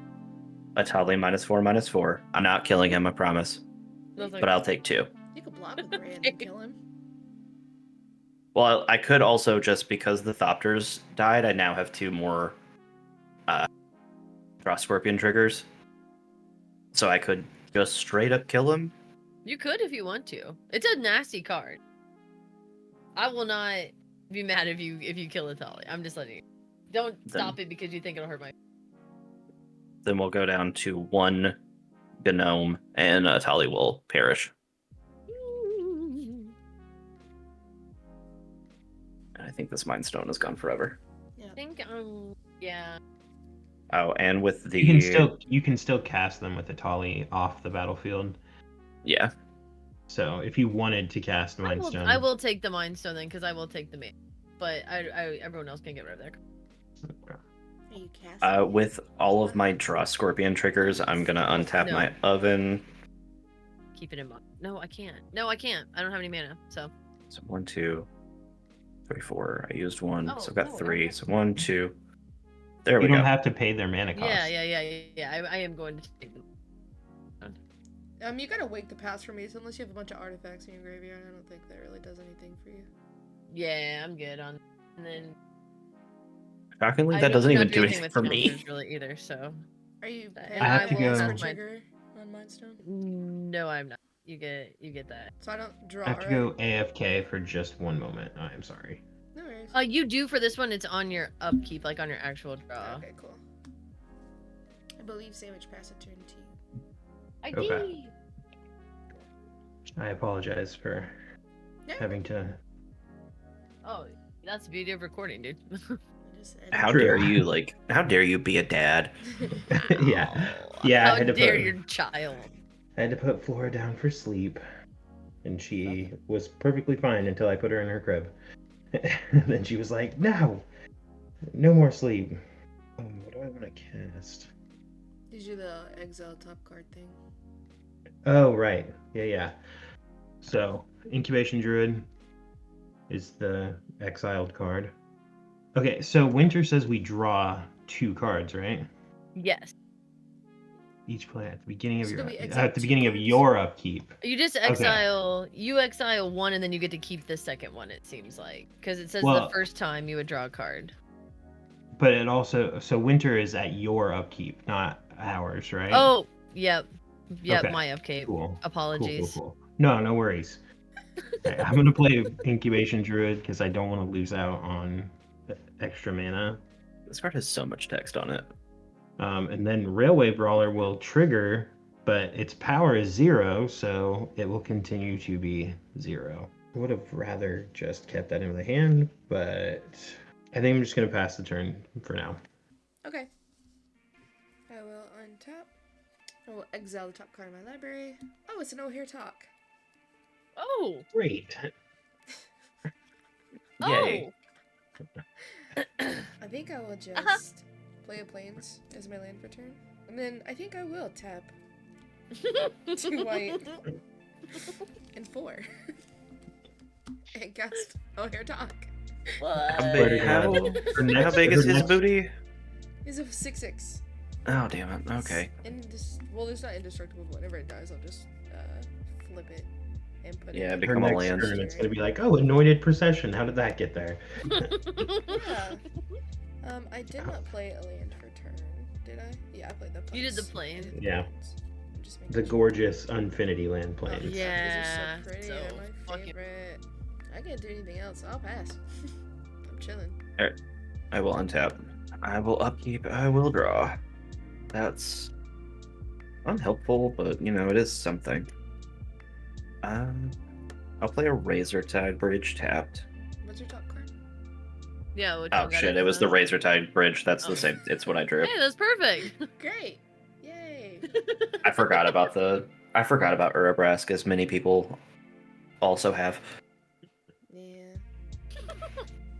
[SPEAKER 4] Atali -4/-4. I'm not killing him, I promise. But I'll take 2.
[SPEAKER 2] You could block with Grand and kill him.
[SPEAKER 4] Well, I could also, just because the Thopters died, I now have 2 more Draw Scorpion triggers. So I could just straight up kill him.
[SPEAKER 1] You could if you want to. It's a nasty card. I will not be mad if you kill Atali. I'm just letting you. Don't stop it because you think it'll hurt my.
[SPEAKER 4] Then we'll go down to 1 Gnome, and Atali will perish. And I think this Mind Stone is gone forever.
[SPEAKER 1] I think yeah.
[SPEAKER 4] Oh, and with the
[SPEAKER 3] You can still cast them with the Tali off the battlefield.
[SPEAKER 4] yeah.
[SPEAKER 3] So if you wanted to cast Mind Stone,
[SPEAKER 1] I will take the Mind Stone then, because I will take the main. But everyone else can get rid of their.
[SPEAKER 2] Are you casting?
[SPEAKER 4] With all of my Draw Scorpion triggers, I'm gonna untap
[SPEAKER 1] No.
[SPEAKER 4] my oven.
[SPEAKER 1] Keep it in mind. No, I can't. No, I can't. I don't have any mana. So.
[SPEAKER 4] So 1, 2, 3, 4. I used 1,
[SPEAKER 1] Oh,
[SPEAKER 4] so I've got
[SPEAKER 1] no,
[SPEAKER 4] 3.
[SPEAKER 1] okay.
[SPEAKER 4] So 1, 2. There
[SPEAKER 3] you
[SPEAKER 4] we
[SPEAKER 3] don't
[SPEAKER 4] go.
[SPEAKER 3] have to pay their mana cost.
[SPEAKER 1] Yeah. I am going to take them.
[SPEAKER 2] You gotta wake the past for me, so unless you have a bunch of artifacts in your graveyard, I don't think that really does anything for you.
[SPEAKER 1] Yeah, I'm good on. And then.
[SPEAKER 4] Shockingly,
[SPEAKER 1] I
[SPEAKER 4] that
[SPEAKER 1] don't-
[SPEAKER 4] doesn't
[SPEAKER 1] I'm
[SPEAKER 4] even
[SPEAKER 1] not
[SPEAKER 4] do
[SPEAKER 1] doing
[SPEAKER 4] anything
[SPEAKER 1] with
[SPEAKER 4] for me.
[SPEAKER 1] counters really either. So.
[SPEAKER 2] Are you
[SPEAKER 1] And
[SPEAKER 2] paying
[SPEAKER 3] I have to
[SPEAKER 2] for
[SPEAKER 3] go-
[SPEAKER 2] the
[SPEAKER 1] my-
[SPEAKER 2] trigger on Mindstone?
[SPEAKER 1] No, I'm not. You get that.
[SPEAKER 2] So I don't draw,
[SPEAKER 3] I have to
[SPEAKER 2] right?
[SPEAKER 3] go AFK for just 1 moment. I am sorry.
[SPEAKER 2] No worries.
[SPEAKER 1] You do for this one. It's on your upkeep, like on your actual draw.
[SPEAKER 2] Okay, cool. I believe Savage passed a turn to you.
[SPEAKER 1] I
[SPEAKER 3] Okay.
[SPEAKER 1] did.
[SPEAKER 3] I apologize for
[SPEAKER 2] Yeah.
[SPEAKER 3] having to.
[SPEAKER 1] Oh, that's the beauty of recording, dude.
[SPEAKER 2] I just said.
[SPEAKER 4] How
[SPEAKER 3] True.
[SPEAKER 4] dare you, like, how dare you be a dad?
[SPEAKER 3] Yeah.
[SPEAKER 1] Ow.
[SPEAKER 3] Yeah, I
[SPEAKER 1] How
[SPEAKER 3] had to
[SPEAKER 1] dare
[SPEAKER 3] put-
[SPEAKER 1] your child?
[SPEAKER 3] I had to put Flora down for sleep, and she was perfectly fine until I put her in her crib. Then she was like, "No, no more sleep." What do I want to cast?
[SPEAKER 2] Did you do the exile top card thing?
[SPEAKER 3] Oh, right. Yeah. So, Incubation Druid is the exiled card. Okay, so Winter says we draw 2 cards, right?
[SPEAKER 1] Yes.
[SPEAKER 3] Each play at the beginning of
[SPEAKER 2] So
[SPEAKER 3] your
[SPEAKER 2] do we exile
[SPEAKER 3] at the
[SPEAKER 2] 2
[SPEAKER 3] beginning of
[SPEAKER 2] cards?
[SPEAKER 3] your upkeep.
[SPEAKER 1] You just exile. You exile 1, and then you get to keep the second one. It seems like because it says the
[SPEAKER 3] Well-
[SPEAKER 1] first time you would draw a card.
[SPEAKER 3] But it also Winter is at your upkeep, not ours, right?
[SPEAKER 1] Oh, yep.
[SPEAKER 3] Okay,
[SPEAKER 1] My upkeep.
[SPEAKER 3] cool.
[SPEAKER 1] Apologies.
[SPEAKER 3] Cool. No worries. Okay, I'm gonna play Incubation Druid because I don't want to lose out on extra mana.
[SPEAKER 4] This card has so much text on it.
[SPEAKER 3] And then Railway Brawler will trigger, but its power is 0, so it will continue to be 0. I would have rather just kept that in my hand, but I think I'm just going to pass the turn for now.
[SPEAKER 2] Okay. I will untap. I will exile the top card of my library. Oh, it's an O'Hare Talk.
[SPEAKER 1] Oh.
[SPEAKER 3] Great.
[SPEAKER 4] Yay.
[SPEAKER 2] I think I will just play a Plains as my land for turn. And then I think I will tap 2 white and 4. And cast O'Hare Talk.
[SPEAKER 4] How big, how, how big is his booty?
[SPEAKER 2] He's a 6/6.
[SPEAKER 4] Oh, damn it. Okay.
[SPEAKER 2] Well, it's not indestructible, but whenever it dies, I'll just flip it and put
[SPEAKER 4] Yeah,
[SPEAKER 2] it
[SPEAKER 4] become a land.
[SPEAKER 3] Turn, it's going to be like, oh, Anointed Procession. How did that get there?
[SPEAKER 2] Yeah. I did not play a land for turn, did I? Yeah, I played the
[SPEAKER 1] You did the
[SPEAKER 2] Plains.
[SPEAKER 1] Plains.
[SPEAKER 2] I did
[SPEAKER 3] Yeah.
[SPEAKER 2] Plains. I'm just making
[SPEAKER 3] The
[SPEAKER 2] sure.
[SPEAKER 3] gorgeous Infinity Land
[SPEAKER 2] Oh,
[SPEAKER 3] planes.
[SPEAKER 1] Yeah.
[SPEAKER 2] These are so pretty.
[SPEAKER 1] so
[SPEAKER 2] They're my
[SPEAKER 1] fucking-
[SPEAKER 2] favorite. I can't do anything else. I'll pass. I'm chilling.
[SPEAKER 4] I will untap. I will upkeep. I will draw. That's unhelpful, but you know, it is something. I'll play a Razor Tide Bridge tapped.
[SPEAKER 2] What's your top card?
[SPEAKER 1] Yeah. Which
[SPEAKER 4] Oh
[SPEAKER 1] one got
[SPEAKER 4] shit, it was the
[SPEAKER 1] that?
[SPEAKER 4] Razor Tide Bridge. That's
[SPEAKER 1] Oh.
[SPEAKER 4] the same. It's what I drew.
[SPEAKER 1] Hey, that's perfect.
[SPEAKER 2] Great. Yay.
[SPEAKER 4] I forgot about Urabrask, as many people also have.
[SPEAKER 2] Yeah.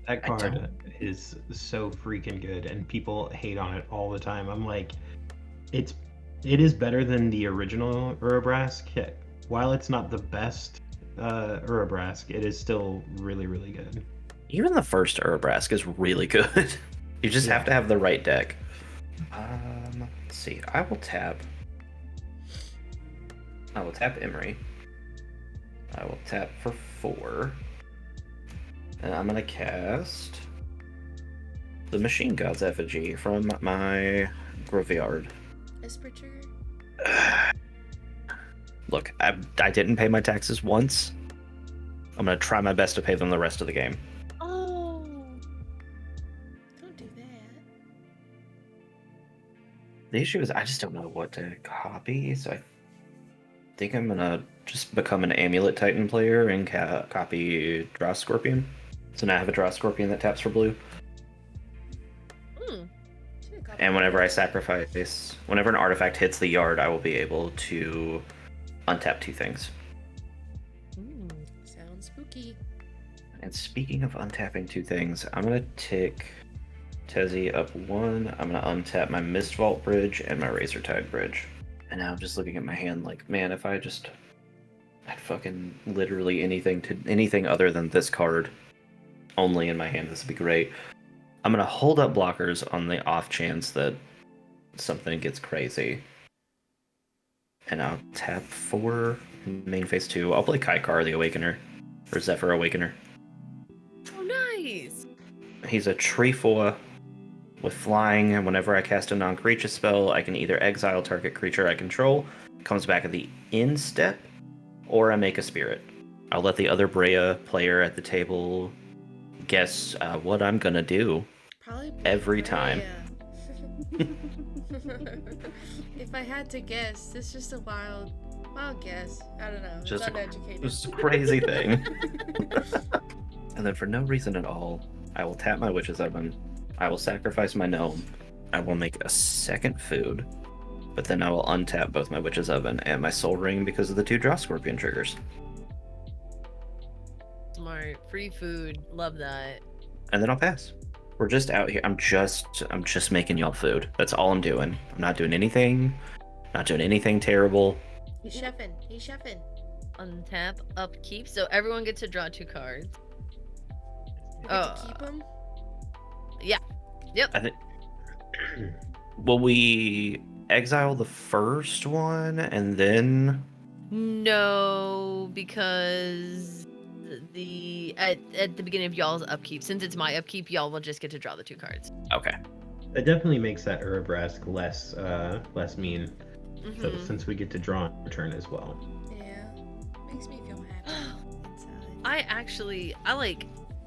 [SPEAKER 3] That
[SPEAKER 4] I
[SPEAKER 3] card
[SPEAKER 4] don't-
[SPEAKER 3] is so freaking good, and people hate on it all the time. I'm like, it is better than the original Urabrask. While it's not the best Urabrask, it is still really, really good.
[SPEAKER 4] Even the first Urabrask is really good. You just have to have the right deck. Let's see. I will tap Emery. I will tap for 4. And I'm gonna cast the Machine God's Effigy from my graveyard.
[SPEAKER 2] Esper trigger?
[SPEAKER 4] Look, I didn't pay my taxes once. I'm gonna try my best to pay them the rest of the game.
[SPEAKER 1] Oh.
[SPEAKER 2] Don't do that.
[SPEAKER 4] The issue is I just don't know what to copy, so I think I'm gonna just become an Amulet Titan player and copy Draw Scorpion. So now I have a Draw Scorpion that taps for blue.
[SPEAKER 1] Hmm.
[SPEAKER 2] Should've copied
[SPEAKER 4] And whenever I
[SPEAKER 2] that.
[SPEAKER 4] sacrifice, whenever an artifact hits the yard, I will be able to untap 2 things.
[SPEAKER 2] Sounds spooky.
[SPEAKER 4] And speaking of untapping 2 things, I'm gonna tick Tezzy up 1. I'm gonna untap my Mist Vault Bridge and my Razor Tide Bridge. And now I'm just looking at my hand like, man, if I just had fucking literally anything other than this card only in my hand, this would be great. I'm gonna hold up blockers on the off chance that something gets crazy. And I'll tap 4 main phase 2. I'll play Kaikar the Awakener. Or Zephyr Awakener.
[SPEAKER 1] Oh, nice.
[SPEAKER 4] He's a Trefoil with flying, and whenever I cast a non-creature spell, I can either exile target creature I control, comes back at the end step, or I make a spirit. I'll let the other Brea player at the table guess what I'm gonna do.
[SPEAKER 2] Probably
[SPEAKER 4] Every time.
[SPEAKER 2] Freya. If I had to guess, it's just a wild guess. I don't know. It's
[SPEAKER 4] Just a-
[SPEAKER 2] uneducated.
[SPEAKER 4] It's a crazy thing. And then for no reason at all, I will tap my Witch's Oven. I will sacrifice my gnome. I will make a second food. But then I will untap both my Witch's Oven and my Soul Ring because of the 2 Draw Scorpion triggers.
[SPEAKER 1] Smart. Free food. Love that.
[SPEAKER 4] And then I'll pass. We're just out here. I'm just making y'all food. That's all I'm doing. I'm not doing anything. Not doing anything terrible.
[SPEAKER 2] He's chefing. He's chefing.
[SPEAKER 1] Untap, upkeep. So everyone gets to draw 2 cards.
[SPEAKER 2] We get to keep him.
[SPEAKER 4] I think. Will we exile the first one and then?
[SPEAKER 1] No, because at the beginning of y'all's upkeep, since it's my upkeep, y'all will just get to draw the 2 cards.
[SPEAKER 4] Okay.
[SPEAKER 3] It definitely makes that Urabrask less mean,
[SPEAKER 1] Mhm.
[SPEAKER 3] since we get to draw on our turn as well.
[SPEAKER 2] Yeah. Makes me feel happy inside.
[SPEAKER 1] I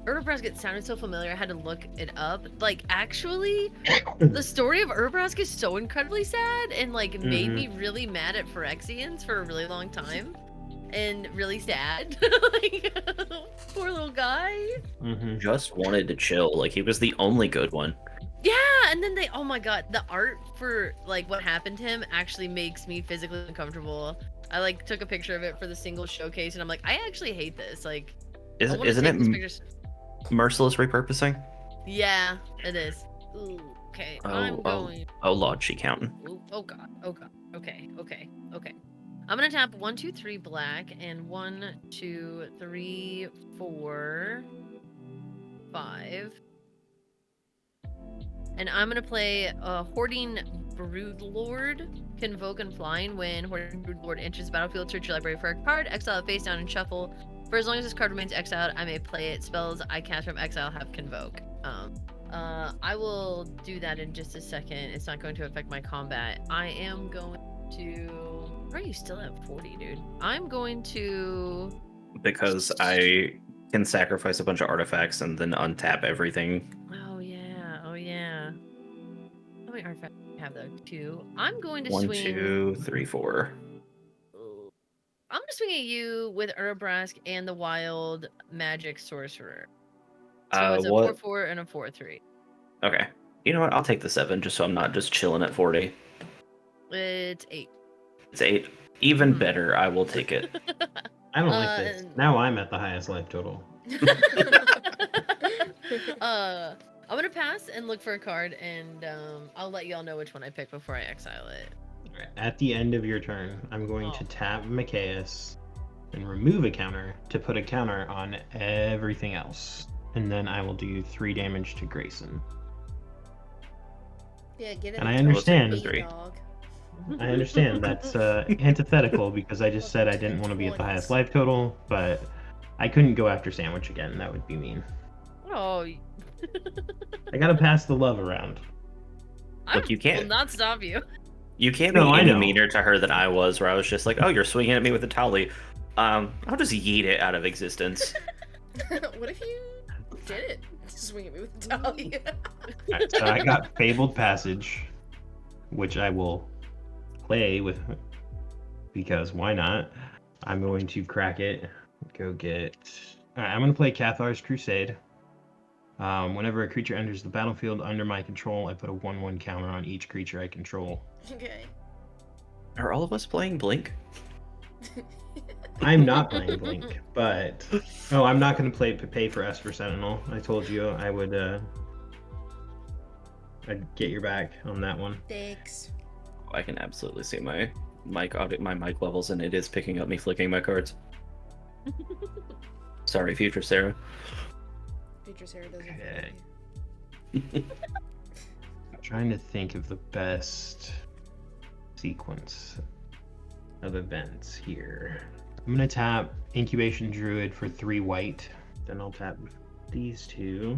[SPEAKER 1] Urabrask sounded so familiar. I had to look it up. Like, actually, the story of Urabrask is so incredibly sad and like made me really mad at Phyrexians for a really long time, and really sad. Like, poor little guy.
[SPEAKER 4] Just wanted to chill. Like he was the only good one.
[SPEAKER 1] Yeah, and then oh my god, the art for like what happened to him actually makes me physically uncomfortable. I like took a picture of it for the single showcase, and I'm like, I actually hate this. Like,
[SPEAKER 4] Isn't it merciless repurposing?
[SPEAKER 1] Yeah, it is. Ooh, okay, I'm going.
[SPEAKER 4] Oh, Lord, she counting.
[SPEAKER 1] Ooh, oh god, oh god. Okay. I'm gonna tap 1, 2, 3 black and 1, 2, 3, 4, 5. And I'm gonna play Hoarding Broodlord. Convoke and flying. When Hoarding Broodlord enters the battlefield, search your library for a card, exile it face down, and shuffle. For as long as this card remains exiled, I may play it. Spells I cast from exile have Convoke. I will do that in just a second. It's not going to affect my combat. I am going to... Why are you still at 40, dude? I'm going to...
[SPEAKER 4] Because I can sacrifice a bunch of artifacts and then untap everything.
[SPEAKER 1] Oh yeah. How many artifacts do I have though? 2. I'm going to
[SPEAKER 4] 1,
[SPEAKER 1] swing...
[SPEAKER 4] 2, 3, 4.
[SPEAKER 1] I'm gonna swing at you with Urabrask and the Wild Magic Sorcerer. So it's a 4/4 and a 4/3.
[SPEAKER 4] Okay. You know what? I'll take the 7 just so I'm not just chilling at 40.
[SPEAKER 1] It's 8.
[SPEAKER 4] It's 8. Even better. I will take it.
[SPEAKER 3] I don't like this. Now I'm at the highest life total.
[SPEAKER 1] I'm gonna pass and look for a card, and I'll let y'all know which one I pick before I exile it.
[SPEAKER 3] At the end of your turn, I'm going to tap Machias and remove a counter to put a counter on everything else. And then I will do 3 damage to Grayson.
[SPEAKER 2] Yeah, get it.
[SPEAKER 3] And I understand.
[SPEAKER 2] Dog.
[SPEAKER 3] I understand that's antithetical because I just said I didn't want to be at the highest life total, but I couldn't go after Sandwich again. That would be mean.
[SPEAKER 1] Oh.
[SPEAKER 3] I gotta pass the love around.
[SPEAKER 4] Look, you can't.
[SPEAKER 1] I will not stop you.
[SPEAKER 4] You can't be any meaner to her than I was, where I was just like, oh, you're swinging at me with a tally. I'll just yeet it out of existence.
[SPEAKER 2] What if you did it? Swing at me with the tally.
[SPEAKER 3] Right, so I got Fabled Passage, which I will play with because why not? I'm going to crack it. Go get... Alright, I'm going to play Cathar's Crusade. Whenever a creature enters the battlefield under my control, I put a 1/1 counter on each creature I control.
[SPEAKER 2] Okay.
[SPEAKER 4] Are all of us playing Blink?
[SPEAKER 3] I'm not playing Blink, but... Oh, I'm not going to pay for Esper Sentinel. I told you I would I'd get your back on that one.
[SPEAKER 2] Thanks.
[SPEAKER 4] I can absolutely see my mic levels, and it is picking up me flicking my cards. Sorry, future Sarah.
[SPEAKER 2] Future Sarah doesn't.
[SPEAKER 3] Okay. I'm trying to think of the best sequence of events here. I'm gonna tap Incubation Druid for 3 white. Then I'll tap these 2.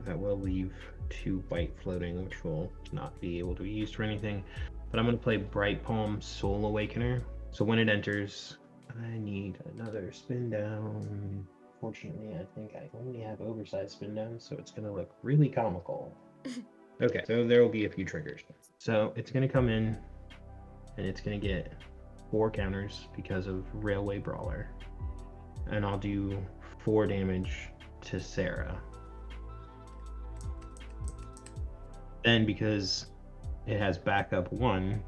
[SPEAKER 3] That will leave 2 white floating, which will not be able to be used for anything. But I'm gonna play Bright Palm Soul Awakener. So when it enters, I need another spin down. Fortunately, I think I only have oversized spin down, so it's gonna look really comical. Okay, so there will be a few triggers. So it's gonna come in, and it's gonna get 4 counters because of Railway Brawler. And I'll do 4 damage to Sarah. Then because it has backup 1,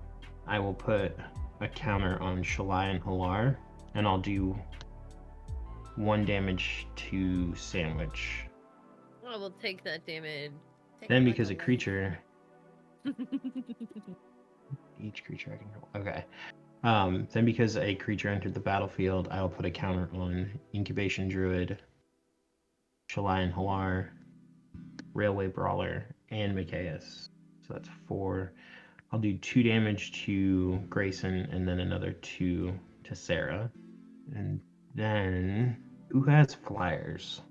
[SPEAKER 3] I will put a counter on Shalai and Halar, and I'll do 1 damage to Sandwich.
[SPEAKER 1] I will take that damage.
[SPEAKER 3] Then because a creature... Each creature I control. Okay. Then because a creature entered the battlefield, I'll put a counter on Incubation Druid, Shalai and Halar, Railway Brawler, and Machias. So that's 4. I'll do 2 damage to Grayson and then another 2 to Sarah. And then who has flyers?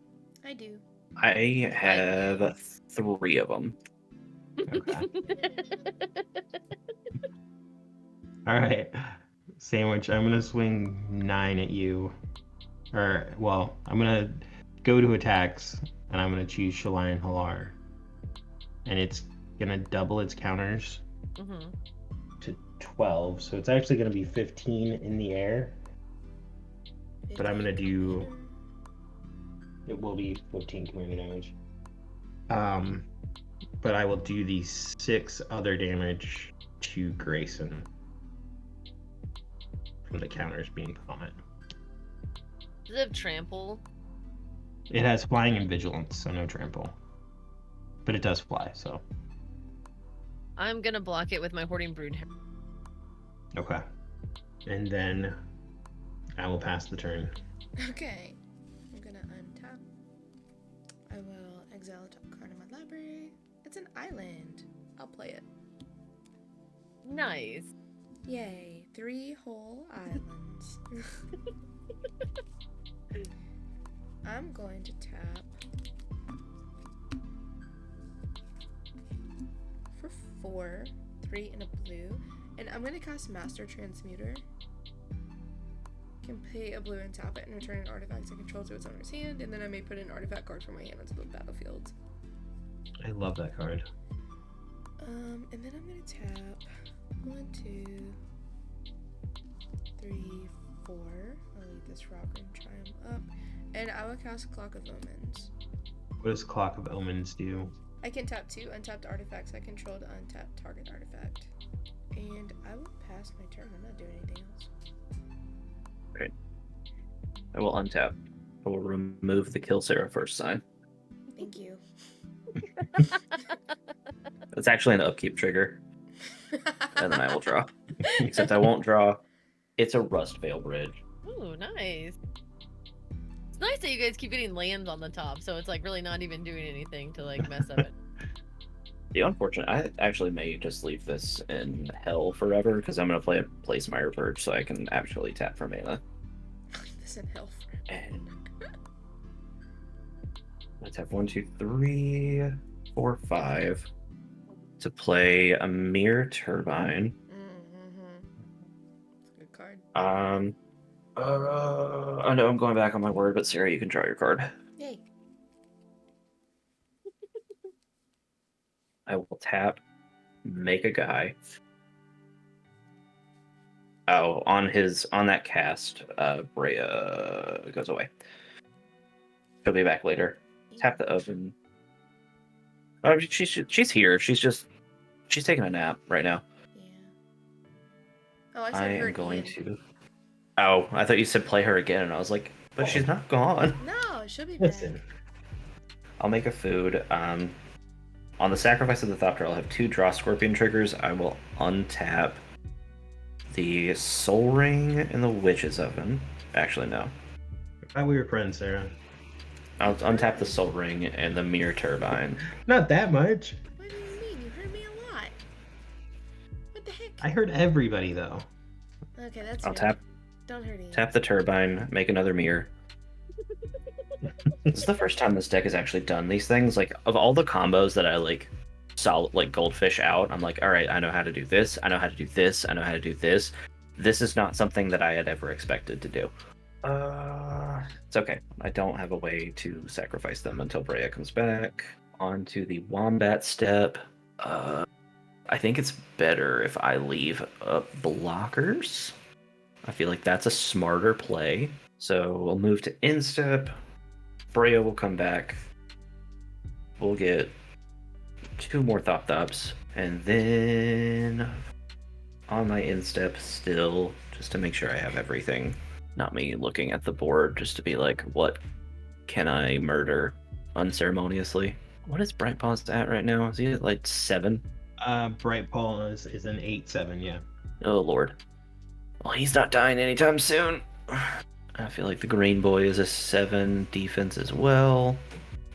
[SPEAKER 2] I do.
[SPEAKER 4] I have 3 of them.
[SPEAKER 3] Okay. All right. Sandwich, I'm going to swing 9 at you. Or, well, I'm going to go to attacks. and I'm gonna choose Shalai and Halar, and it's gonna double its counters
[SPEAKER 1] Mm-hmm.
[SPEAKER 3] to 12, so it's actually gonna be 15 in the air. But I'm gonna do. It will be 15 community damage. But I will do the 6 other damage to Grayson from the counters being put on it.
[SPEAKER 1] Does it have trample?
[SPEAKER 3] It has flying and vigilance, so no trample. But it does fly, so.
[SPEAKER 1] I'm gonna block it with my Hoarding Brood.
[SPEAKER 3] Okay. And then I will pass the turn.
[SPEAKER 2] Okay. I'm gonna untap. I will exile a top card in my library. It's an island. I'll play it.
[SPEAKER 1] Nice.
[SPEAKER 2] Yay. 3 whole islands. I'm going to tap for 4, 3 and a blue, and I'm going to cast Master Transmuter. Can pay a blue and tap it and return an artifact I control to its owner's hand, and then I may put an artifact card from my hand onto the battlefield.
[SPEAKER 3] I love that card.
[SPEAKER 2] And then I'm going to tap 1, 2, 3, 4. I'll leave this rock and Triumph up. And I will cast Clock of Omens.
[SPEAKER 3] What does Clock of Omens do?
[SPEAKER 2] I can tap 2 untapped artifacts I control to untap target artifact. And I will pass my turn. I'm not doing anything else.
[SPEAKER 4] Great. I will untap. I will remove the Kill Sarah first sign.
[SPEAKER 2] Thank you.
[SPEAKER 4] It's actually an upkeep trigger. And then I will draw. Except I won't draw. It's a Rust Veil Bridge.
[SPEAKER 1] Ooh, nice. It's nice that you guys keep getting lands on the top, so it's like really not even doing anything to like mess up it.
[SPEAKER 4] The unfortunate, I actually may just leave this in hell forever because I'm going to play a Placemire Purge so I can actually tap for mana.
[SPEAKER 2] This in hell forever.
[SPEAKER 4] And let's have 1, 2, 3, 4, 5 to play a Mere Turbine.
[SPEAKER 2] It's a good card.
[SPEAKER 4] I know I'm going back on my word, but Sarah, you can draw your card.
[SPEAKER 2] Yay.
[SPEAKER 4] I will tap, make a guy. Oh, on that cast, Brea goes away. She'll be back later. Tap the oven. Oh, she's here. She's taking a nap right now.
[SPEAKER 2] Yeah. Oh, I
[SPEAKER 4] I
[SPEAKER 2] said her
[SPEAKER 4] am going
[SPEAKER 2] Ian.
[SPEAKER 4] to. Oh, I thought you said play her again, and I was like, but she's not gone.
[SPEAKER 2] No, she'll be back.
[SPEAKER 3] Listen.
[SPEAKER 4] I'll make a food. On the Sacrifice of the Thopter, I'll have 2 Draw Scorpion triggers. I will untap the Soul Ring and the Witch's Oven. Actually, no.
[SPEAKER 3] I thought we were friends, Sarah.
[SPEAKER 4] I'll untap the Soul Ring and the Mere Turbine.
[SPEAKER 3] Not that much.
[SPEAKER 2] What do you mean? You heard me a lot. What the heck?
[SPEAKER 3] I heard everybody though.
[SPEAKER 2] Okay, that's
[SPEAKER 4] I'll
[SPEAKER 2] good. Don't hurt Ian.
[SPEAKER 4] tap the Turbine, make another Mirror. This is the first time this deck has actually done these things. Like, of all the combos that I goldfish out, I'm like, all right, I know how to do this, I know how to do this, I know how to do this. This is not something that I had ever expected to do. It's okay. I don't have a way to sacrifice them until Brea comes back. On to the Wombat step. I think it's better if I leave blockers. I feel like that's a smarter play. So we'll move to instep. Brea will come back. We'll get 2 more Thop-Thops. And then on my instep still, just to make sure I have everything. Not me looking at the board just to be like, what can I murder unceremoniously? What is Bright Paws at right now? Is he at like 7?
[SPEAKER 3] Bright Paul is an 8/7, yeah.
[SPEAKER 4] Oh lord. Well, he's not dying anytime soon. I feel like the Green Boy is a 7 defense as well.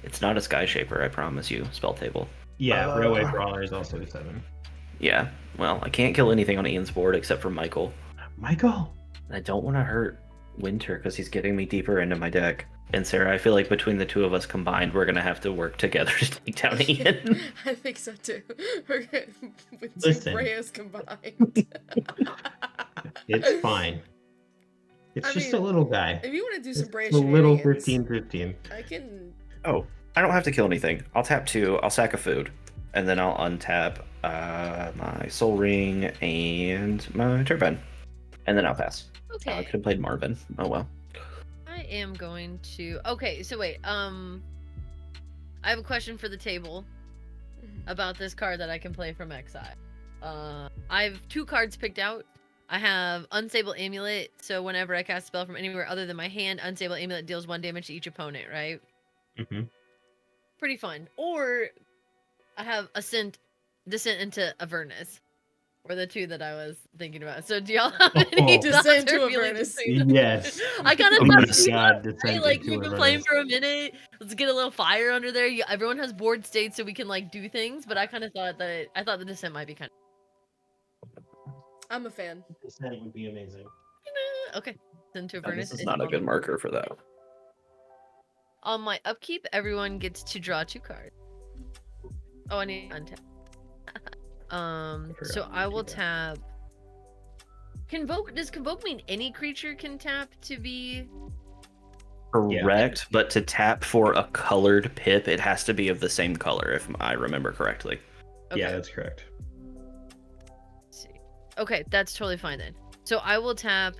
[SPEAKER 4] It's not a Sky Shaper, I promise you, spell table.
[SPEAKER 3] Yeah, Railway Brawler is also a 7.
[SPEAKER 4] Yeah, well, I can't kill anything on Ian's board except for Michael.
[SPEAKER 3] Michael!
[SPEAKER 4] I don't want to hurt Winter because he's getting me deeper into my deck. And Sarah, I feel like between the 2 of us combined, we're going to have to work together to take down Ian.
[SPEAKER 2] I think so too. We're good with 2
[SPEAKER 3] Listen.
[SPEAKER 2] Breas combined.
[SPEAKER 3] It's fine. It's
[SPEAKER 2] I
[SPEAKER 3] just
[SPEAKER 2] mean,
[SPEAKER 3] a little guy.
[SPEAKER 2] If you want to do some
[SPEAKER 3] It's
[SPEAKER 2] Brea
[SPEAKER 3] a little
[SPEAKER 2] shenanigans,
[SPEAKER 3] 15/15.
[SPEAKER 2] I can.
[SPEAKER 4] Oh, I don't have to kill anything. I'll tap 2. I'll sack a food, and then I'll untap my Soul Ring and my Turbine, and then I'll pass. I
[SPEAKER 1] Okay.
[SPEAKER 4] could have played Marvin. Oh well.
[SPEAKER 1] I am going to. Okay, so wait. I have a question for the table about this card that I can play from exile. I have 2 cards picked out. I have Unstable Amulet, so whenever I cast a spell from anywhere other than my hand, Unstable Amulet deals 1 damage to each opponent, right?
[SPEAKER 3] Mm-hmm.
[SPEAKER 1] Pretty fun. Or I have Descent into Avernus. Were the 2 that I was thinking about. So do y'all have any thoughts
[SPEAKER 2] Descent
[SPEAKER 1] or
[SPEAKER 2] to
[SPEAKER 1] feelings
[SPEAKER 2] Avernus.
[SPEAKER 1] between them?
[SPEAKER 3] Yes.
[SPEAKER 1] I kind of
[SPEAKER 4] Oh
[SPEAKER 1] thought
[SPEAKER 4] my
[SPEAKER 1] too,
[SPEAKER 3] God,
[SPEAKER 1] right?
[SPEAKER 3] Descent
[SPEAKER 1] Like
[SPEAKER 3] into
[SPEAKER 1] we've been playing
[SPEAKER 3] Avernus.
[SPEAKER 1] for a minute. Let's get a little fire under there. Everyone has board states, so we can like do things. But I kind of thought that the Descent might be kind
[SPEAKER 2] I'm a fan.
[SPEAKER 3] Descent would be amazing.
[SPEAKER 1] of okay. Descent to
[SPEAKER 4] Now,
[SPEAKER 1] Avernus
[SPEAKER 4] this is
[SPEAKER 1] is
[SPEAKER 4] not a
[SPEAKER 1] on
[SPEAKER 4] good
[SPEAKER 1] the-
[SPEAKER 4] marker for that.
[SPEAKER 1] On my upkeep, everyone gets to draw 2 cards. Oh, I need to untap.
[SPEAKER 4] forgot
[SPEAKER 1] So
[SPEAKER 4] to
[SPEAKER 1] I
[SPEAKER 4] do
[SPEAKER 1] will
[SPEAKER 4] that.
[SPEAKER 1] tap. Convoke. Does convoke mean any creature can tap to be?
[SPEAKER 4] Correct, but to tap for a colored pip, it has to be of the same color, if I remember correctly.
[SPEAKER 1] Okay.
[SPEAKER 3] Yeah, that's correct.
[SPEAKER 1] Let's see. Okay, that's totally fine then. So I will tap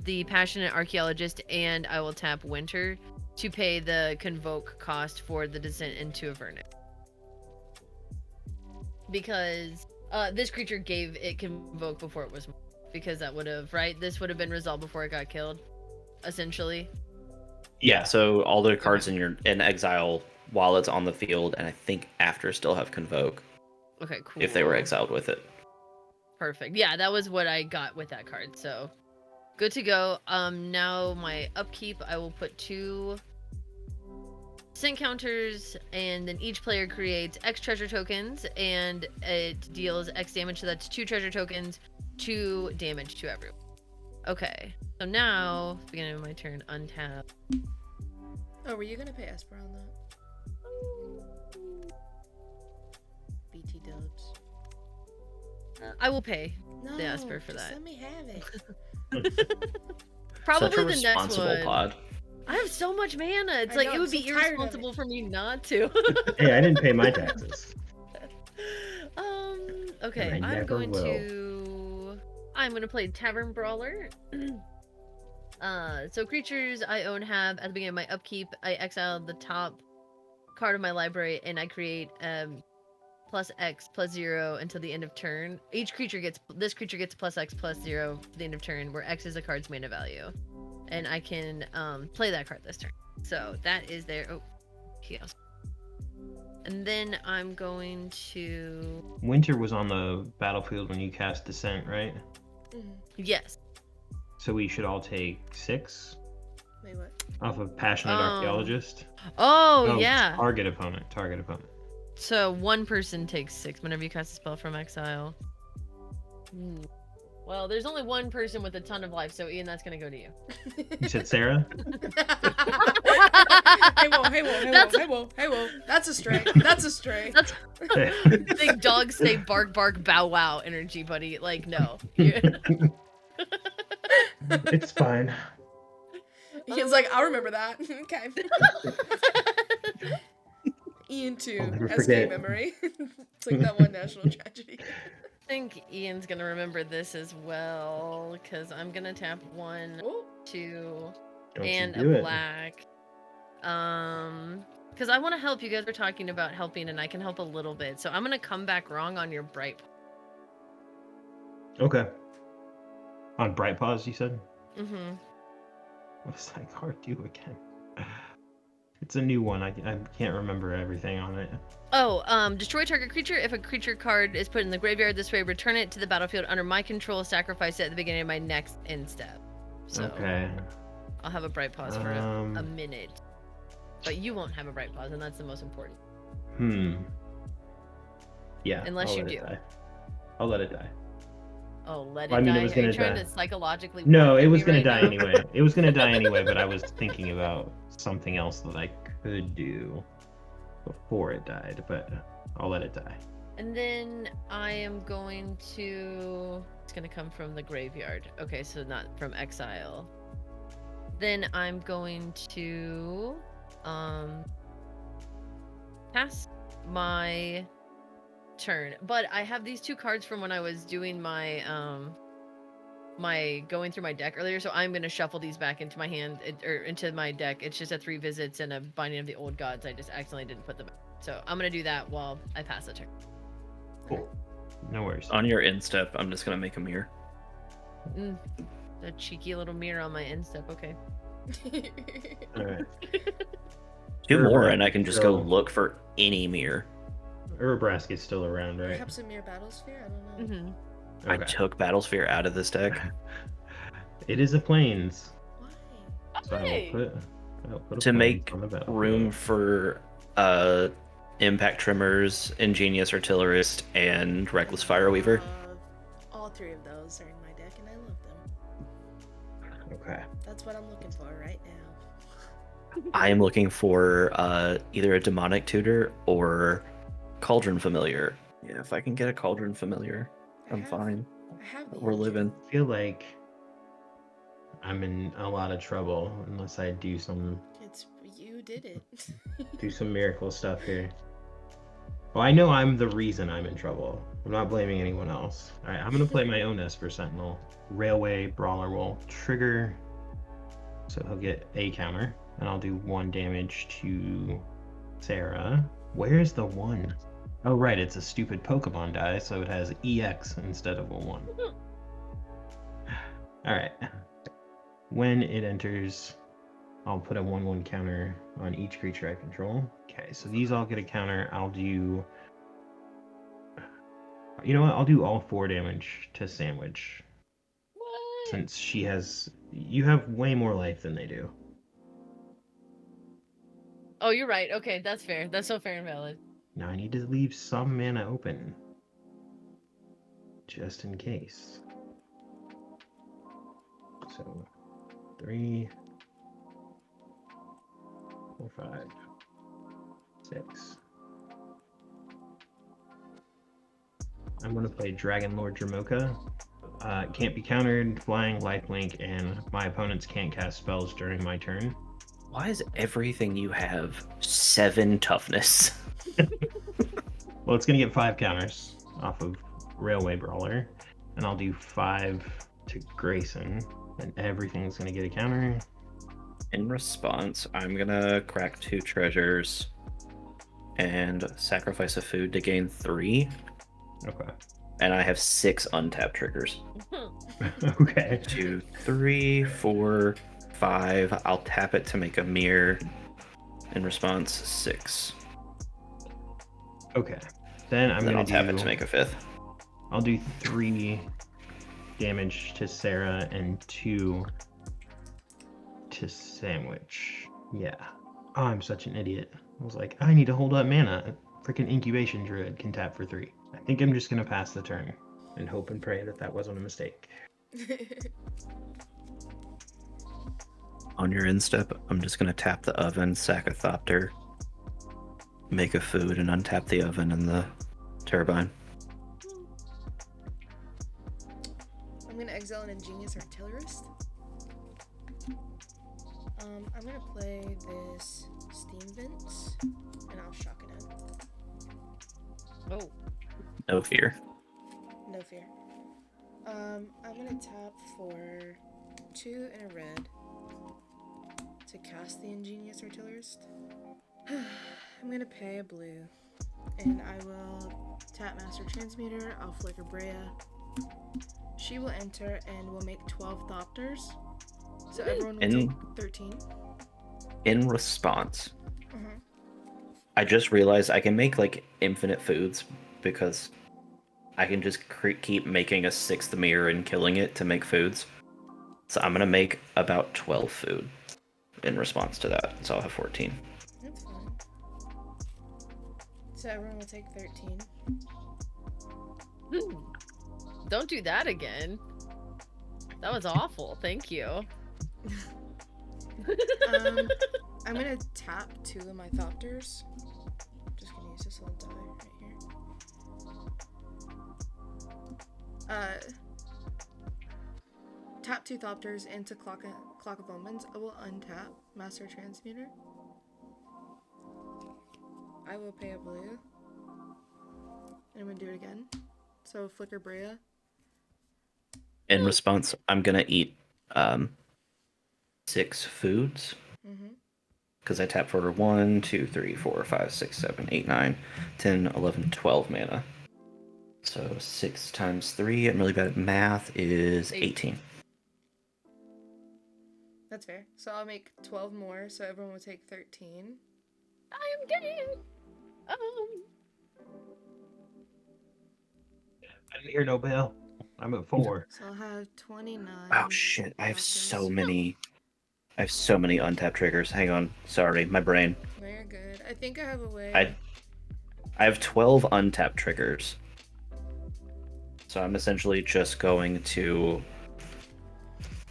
[SPEAKER 1] the Passionate Archaeologist and I will tap Winter to pay the convoke cost for the Descent into Avernus. Because this creature gave it convoke before it was, because that would have, right? This would have been resolved before it got killed, essentially.
[SPEAKER 4] Yeah, so all the cards in exile while it's on the field, and I think after still have convoke
[SPEAKER 1] Okay, cool.
[SPEAKER 4] if they were exiled with it.
[SPEAKER 1] Perfect. Yeah, that was what I got with that card. So good to go. Now my upkeep, I will put 2 sync counters, and then each player creates X treasure tokens, and it deals X damage. So that's 2 treasure tokens, 2 damage to everyone. Okay. So now, beginning of my turn, untap.
[SPEAKER 2] Oh, were you gonna pay Esper on that? BT dubs.
[SPEAKER 1] I will pay
[SPEAKER 2] No,
[SPEAKER 1] the Esper for
[SPEAKER 2] just
[SPEAKER 1] that.
[SPEAKER 2] let me have it.
[SPEAKER 1] Probably
[SPEAKER 4] Such a
[SPEAKER 1] the next
[SPEAKER 4] responsible
[SPEAKER 1] one.
[SPEAKER 4] pod.
[SPEAKER 1] I have so much mana. It's
[SPEAKER 2] I
[SPEAKER 1] like
[SPEAKER 2] know,
[SPEAKER 1] it
[SPEAKER 2] I'm
[SPEAKER 1] would be
[SPEAKER 2] so tired of it.
[SPEAKER 1] irresponsible for me not to.
[SPEAKER 3] Hey, I didn't pay my taxes.
[SPEAKER 1] Okay,
[SPEAKER 3] And I
[SPEAKER 1] I'm
[SPEAKER 3] never
[SPEAKER 1] going
[SPEAKER 3] will.
[SPEAKER 1] to. I'm going to play Tavern Brawler. So creatures I own have at the beginning of my upkeep, I exile the top card of my library and I create plus X plus 0 until the end of turn. This creature gets plus X plus 0 to the end of turn, where X is the card's mana value, and I can play that card this turn. So that is there. Oh, chaos. And then I'm going to.
[SPEAKER 3] Winter was on the battlefield when you cast Descent, right?
[SPEAKER 1] Yes.
[SPEAKER 3] So we should all take 6
[SPEAKER 2] Wait, what?
[SPEAKER 3] off of Passionate Archaeologist.
[SPEAKER 1] Oh, yeah.
[SPEAKER 3] Target opponent.
[SPEAKER 1] So 1 person takes 6 whenever you cast a spell from exile. Well, there's only 1 person with a ton of life, so Ian, that's gonna go to you.
[SPEAKER 3] You said Sarah?
[SPEAKER 2] Hey, whoa. That's a stray. That's a stray.
[SPEAKER 1] That's big dog say bark bark bow wow energy, buddy. Like, no.
[SPEAKER 3] It's fine.
[SPEAKER 2] Ian's like, I'll remember that. Okay. Ian too
[SPEAKER 3] I'll never
[SPEAKER 2] has
[SPEAKER 3] forget.
[SPEAKER 2] game memory. It's like that one national tragedy.
[SPEAKER 1] I think Ian's gonna remember this as well, because I'm gonna tap 1,
[SPEAKER 2] Oh,
[SPEAKER 1] 2,
[SPEAKER 3] Don't
[SPEAKER 1] and
[SPEAKER 3] you do
[SPEAKER 1] a
[SPEAKER 3] it.
[SPEAKER 1] black. Because I want to help. You guys were talking about helping, and I can help a little bit. So I'm gonna come back wrong on your bright.
[SPEAKER 3] Okay. On Bright Paws, you said?
[SPEAKER 1] Mm-hmm.
[SPEAKER 3] What's that card do again? It's a new one. I can't remember everything on it.
[SPEAKER 1] Oh, destroy target creature. If a creature card is put in the graveyard this way, return it to the battlefield under my control. Sacrifice it at the beginning of my next end step. So
[SPEAKER 3] Okay.
[SPEAKER 1] I'll have a bright pause for a minute, but you won't have a bright pause, and that's the most important.
[SPEAKER 3] Yeah.
[SPEAKER 1] Unless
[SPEAKER 3] I'll
[SPEAKER 1] you
[SPEAKER 3] let it
[SPEAKER 1] do.
[SPEAKER 3] die. I'll let it die.
[SPEAKER 1] Oh, let it
[SPEAKER 3] Well, I mean, it
[SPEAKER 1] die.
[SPEAKER 3] was
[SPEAKER 1] Are you
[SPEAKER 3] gonna
[SPEAKER 1] trying
[SPEAKER 3] die.
[SPEAKER 1] to psychologically?
[SPEAKER 3] No,
[SPEAKER 1] warfare
[SPEAKER 3] it was
[SPEAKER 1] me
[SPEAKER 3] gonna
[SPEAKER 1] right
[SPEAKER 3] die
[SPEAKER 1] now?
[SPEAKER 3] anyway. It was gonna die anyway, but I was thinking about something else that I could do before it died, but I'll let it die.
[SPEAKER 1] And then I am going to. It's gonna come from the graveyard. Okay, so not from exile. Then I'm going to pass my turn, but I have these 2 cards from when I was doing my my going through my deck earlier, so I'm gonna shuffle these back into my hand or into my deck. It's just a 3 visits and a binding of the old gods. I just accidentally didn't put them back. So I'm gonna do that while I pass the turn.
[SPEAKER 3] Cool. No worries.
[SPEAKER 4] On your end step, I'm just gonna make a mirror.
[SPEAKER 1] A cheeky little mirror on my end step. Okay.
[SPEAKER 3] All right.
[SPEAKER 4] Two
[SPEAKER 3] Sure,
[SPEAKER 4] more,
[SPEAKER 3] right.
[SPEAKER 4] and I can just go
[SPEAKER 3] So-
[SPEAKER 4] look for any mirror.
[SPEAKER 3] Urabraska's still around, right?
[SPEAKER 2] Perhaps a mere battlesphere? I don't know.
[SPEAKER 1] Mm-hmm.
[SPEAKER 4] I
[SPEAKER 3] Okay.
[SPEAKER 4] took Battlesphere out of this deck.
[SPEAKER 3] It is a plains.
[SPEAKER 2] Why?
[SPEAKER 3] So
[SPEAKER 1] Hey!
[SPEAKER 3] I'll put a
[SPEAKER 4] To
[SPEAKER 3] plains
[SPEAKER 4] make
[SPEAKER 3] on the battlefield.
[SPEAKER 4] room for Impact Trimmers, Ingenious Artillerist, and Reckless Fireweaver.
[SPEAKER 2] All 3 of those are in my deck, and I love them.
[SPEAKER 3] Okay.
[SPEAKER 2] That's what I'm looking for right now.
[SPEAKER 4] I am looking for either a Demonic Tutor or Cauldron Familiar. Yeah, if I can get a Cauldron Familiar, I'm fine.
[SPEAKER 2] I have the
[SPEAKER 4] We're
[SPEAKER 2] engine.
[SPEAKER 4] living.
[SPEAKER 3] I feel like I'm in a lot of trouble unless I do some
[SPEAKER 2] You did it.
[SPEAKER 3] miracle stuff here. Well, I know I'm the reason I'm in trouble. I'm not blaming anyone else. All right, I'm gonna play my own Esper Sentinel. Railway Brawler will trigger, so he'll get a counter, and I'll do 1 damage to Sarah. Where's the 1? Oh, right, it's a stupid Pokemon die, so it has EX instead of a 1. All right. When it enters, I'll put a 1/1 counter on each creature I control. Okay, so these all get a counter. I'll do... You know what? I'll do all 4 damage to Sandwich.
[SPEAKER 1] What?
[SPEAKER 3] Since she has... You have way more life than they do.
[SPEAKER 1] Oh, you're right. Okay, that's fair. That's so fair and valid.
[SPEAKER 3] Now I need to leave some mana open. Just in case. So, 3, 4, 5, 6. I'm going to play Dragon Lord Dramoka. Can't be countered, flying, lifelink, and my opponents can't cast spells during my turn.
[SPEAKER 4] Why is everything you have 7 toughness?
[SPEAKER 3] Well, it's going to get 5 counters off of Railway Brawler, and I'll do 5 to Grayson, and everything's going to get a counter.
[SPEAKER 4] In response, I'm gonna crack 2 treasures and sacrifice a food to gain 3.
[SPEAKER 3] Okay.
[SPEAKER 4] And I have 6 untapped triggers.
[SPEAKER 3] Okay.
[SPEAKER 4] 2, 3, 4, 5. I'll tap it to make a mirror. In response, 6.
[SPEAKER 3] Okay. Then I'm
[SPEAKER 4] And then
[SPEAKER 3] going
[SPEAKER 4] I'll
[SPEAKER 3] to
[SPEAKER 4] tap it to make a 5th.
[SPEAKER 3] I'll do 3 damage to Sarah and 2 to Sandwich. Yeah. Oh, I'm such an idiot. I was like, I need to hold up mana. Freaking Incubation Druid can tap for 3. I think I'm just going to pass the turn and hope and pray that that wasn't a mistake.
[SPEAKER 4] On your end step, I'm just gonna tap the oven, sack a Thopter, make a food, and untap the oven and the turbine.
[SPEAKER 2] I'm gonna exile an Ingenious Artillerist. I'm gonna play this Steam Vents, and I'll shock it in.
[SPEAKER 1] Oh.
[SPEAKER 4] No fear.
[SPEAKER 2] No fear. I'm gonna tap for 2 and a red to cast the Ingenious Artillerist. I'm gonna pay a blue, and I will tap Master Transmuter. I'll flicker Brea. She will enter and will make 12 Thopters. So everyone will take 13.
[SPEAKER 4] In response,
[SPEAKER 2] Uh-huh.
[SPEAKER 4] I just realized I can make like infinite foods because I can just keep making a 6th mirror and killing it to make foods. So I'm gonna make about 12 food in response to that. So I'll have 14.
[SPEAKER 2] That's fine. So everyone will take 13.
[SPEAKER 1] Don't do that again. That was awful. Thank you.
[SPEAKER 2] I'm gonna tap 2 of my Thopters. Just gonna use this little die right here. Tap 2 Thopters into Clock of Omens. I will untap Master Transmuter. I will pay a blue. And I'm gonna do it again. So flicker Brea.
[SPEAKER 4] In response, I'm gonna eat 6 foods.
[SPEAKER 2] Mm-hmm.
[SPEAKER 4] Because I tap for 1, 2, 3, 4, 5, 6, 7, 8, 9, 10, 11, 12 mana. So 6 times 3, I'm really bad at math, is 18.
[SPEAKER 2] That's fair. So I'll make 12 more, so everyone will take 13.
[SPEAKER 1] I am getting.
[SPEAKER 3] I didn't hear no bell. I'm at 4.
[SPEAKER 2] So I'll have 29.
[SPEAKER 4] Oh shit, I have so
[SPEAKER 2] doctors.
[SPEAKER 4] many. I have so many untapped triggers. Hang on. Sorry, my brain.
[SPEAKER 2] No, you're good. I think I have a way.
[SPEAKER 4] I have 12 untapped triggers. So I'm essentially just going to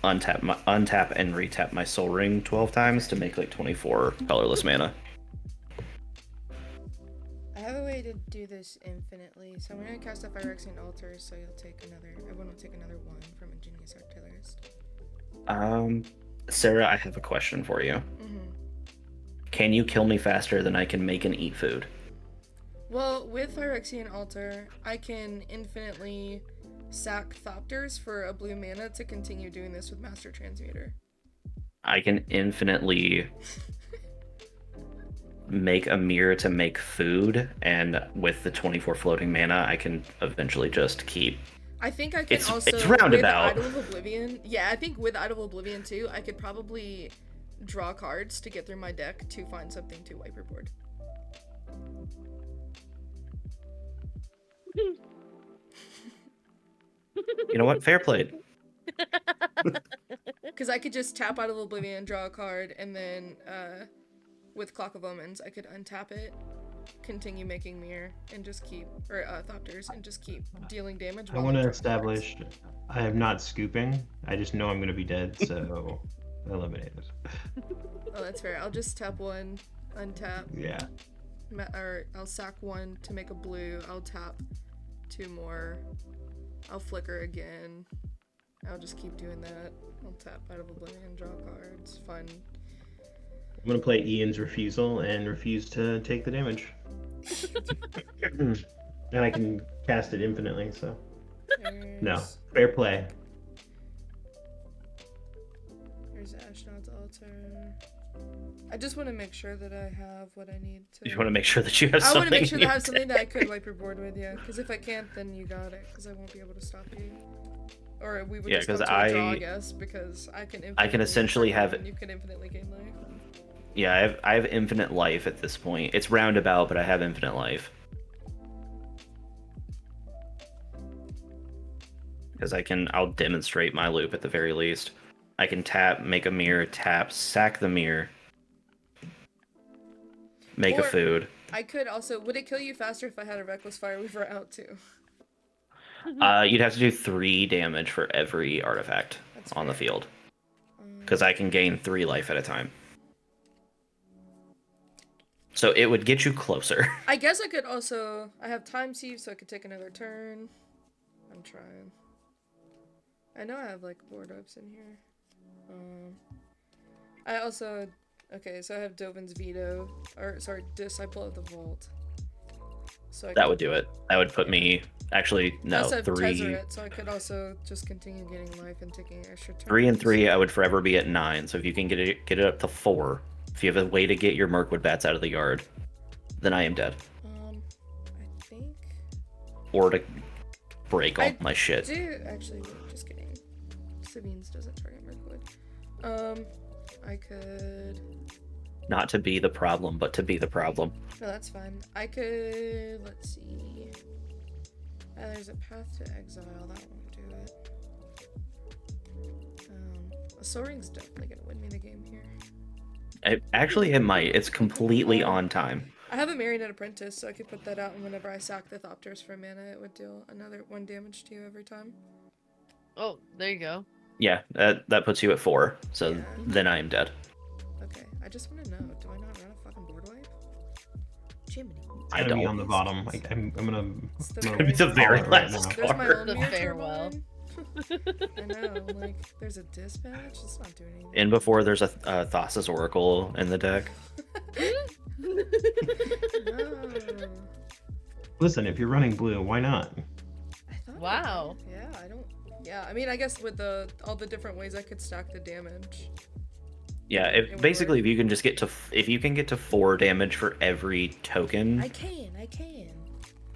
[SPEAKER 4] untap and retap my soul ring 12 times to make like 24 colorless mana.
[SPEAKER 2] I have a way to do this infinitely. So I'm gonna cast a Phyrexian Altar, so you'll take another. Everyone will take another 1 from a Genius Artillerist.
[SPEAKER 4] Sarah, I have a question for you.
[SPEAKER 2] Mm-hmm.
[SPEAKER 4] Can you kill me faster than I can make and eat food?
[SPEAKER 2] Well, with Phyrexian Altar, I can infinitely sack Thopters for a blue mana to continue doing this with Master Transmuter.
[SPEAKER 4] I can infinitely make a mirror to make food, and with the 24 floating mana, I can eventually just keep.
[SPEAKER 2] I think I can also
[SPEAKER 4] it's roundabout.
[SPEAKER 2] with Idol of Oblivion. Yeah, I think with Idol of Oblivion too, I could probably draw cards to get through my deck to find something to wipe your board.
[SPEAKER 4] You know what? Fair played.
[SPEAKER 2] Because I could just tap Idol of Oblivion, draw a card, and then with Clock of Omens, I could untap it, continue making Mirror, and just keep, or Thopters, and just keep dealing damage.
[SPEAKER 3] I want to establish I am not scooping. I just know I'm going to be dead, so eliminate it.
[SPEAKER 2] Oh, that's fair. I'll just tap 1, untap.
[SPEAKER 3] Yeah.
[SPEAKER 2] Or I'll sack 1 to make a blue. I'll tap 2 more. I'll flicker again. I'll just keep doing that. I'll tap Idol of Oblivion, draw cards. Fun.
[SPEAKER 3] I'm going to play Ian's Refusal and refuse to take the damage. And I can cast it infinitely, so. No. Fair play.
[SPEAKER 2] Here's Ashnod's Altar. I just want to make sure that I have what I need to.
[SPEAKER 4] You want to make sure that you have
[SPEAKER 2] I
[SPEAKER 4] something.
[SPEAKER 2] want to make sure that I have
[SPEAKER 4] in
[SPEAKER 2] something
[SPEAKER 4] your
[SPEAKER 2] that I could wipe your board with, yeah. Because if I can't, then you got it. Because I won't be able to stop you. Or we would
[SPEAKER 4] Yeah,
[SPEAKER 2] just come
[SPEAKER 4] 'cause
[SPEAKER 2] to a draw, I guess. Because I can infinitely
[SPEAKER 4] essentially have-
[SPEAKER 2] and you can infinitely gain life.
[SPEAKER 4] Yeah, I have infinite life at this point. It's roundabout, but I have infinite life. Because I'll demonstrate my loop at the very least. I can tap, make a mirror, tap, sack the mirror, make a
[SPEAKER 2] Or-
[SPEAKER 4] food.
[SPEAKER 2] I could also. Would it kill you faster if I had a Reckless Fireweaver out too?
[SPEAKER 4] You'd have to do 3 damage for every artifact
[SPEAKER 2] That's
[SPEAKER 4] on the
[SPEAKER 2] fair.
[SPEAKER 4] field. Because I can gain 3 life at a time. So it would get you closer.
[SPEAKER 2] I guess I could also. I have Time Sieve, so I could take another turn. I'm trying. I know I have like board ups in here. I also. Okay, so I have Dovin's Veto, or sorry, Disciple of the Vault. So I
[SPEAKER 4] That
[SPEAKER 2] could-
[SPEAKER 4] would do it. That would put me. Actually,
[SPEAKER 2] I
[SPEAKER 4] no.
[SPEAKER 2] also have
[SPEAKER 4] 3
[SPEAKER 2] Tezzeret, so I could also just continue getting life and taking extra turns.
[SPEAKER 4] 3 and 3, I would forever be at 9. So if you can get it up to 4, if you have a way to get your Mirkwood Bats out of the yard, then I am dead.
[SPEAKER 2] I think.
[SPEAKER 4] Or to break all
[SPEAKER 2] I
[SPEAKER 4] my shit.
[SPEAKER 2] Actually, wait, just kidding. Sabine's doesn't target Mirkwood. I could.
[SPEAKER 4] Not to be the problem, but to be the problem.
[SPEAKER 2] No, that's fine. I could. Let's see. There's a Path to Exile. That won't do it. A Soul Ring's definitely gonna win me the game here.
[SPEAKER 4] Actually, it might. It's completely on time.
[SPEAKER 2] I have a Marionette Apprentice, so I could put that out, and whenever I sack the Thopters for mana, it would deal another 1 damage to you every time.
[SPEAKER 1] Oh, there you go.
[SPEAKER 4] Yeah, that puts you at 4. So
[SPEAKER 2] Yeah.
[SPEAKER 4] then I am dead.
[SPEAKER 2] Okay, I just want to know, do I not run a fucking board wipe? Jiminy.
[SPEAKER 4] I
[SPEAKER 3] I'm gonna be
[SPEAKER 4] don't.
[SPEAKER 3] on the bottom. I'm gonna.
[SPEAKER 2] It's the
[SPEAKER 3] I'm
[SPEAKER 2] very
[SPEAKER 4] It's a very
[SPEAKER 3] follow it right
[SPEAKER 4] last
[SPEAKER 3] now.
[SPEAKER 2] There's my
[SPEAKER 4] card.
[SPEAKER 2] own
[SPEAKER 1] The
[SPEAKER 2] mirror
[SPEAKER 1] farewell.
[SPEAKER 2] turbine. I know, like, there's a dispatch, it's not doing anything.
[SPEAKER 4] And before there's a Thassa's Oracle in the deck.
[SPEAKER 2] No.
[SPEAKER 3] Listen, if you're running blue, why not?
[SPEAKER 2] I thought
[SPEAKER 1] Wow.
[SPEAKER 2] Yeah, I don't. Yeah, I mean, I guess with all the different ways I could stack the damage.
[SPEAKER 4] Yeah,
[SPEAKER 2] It would
[SPEAKER 4] basically,
[SPEAKER 2] work.
[SPEAKER 4] if you can just if you can get to 4 damage for every token,
[SPEAKER 2] I can.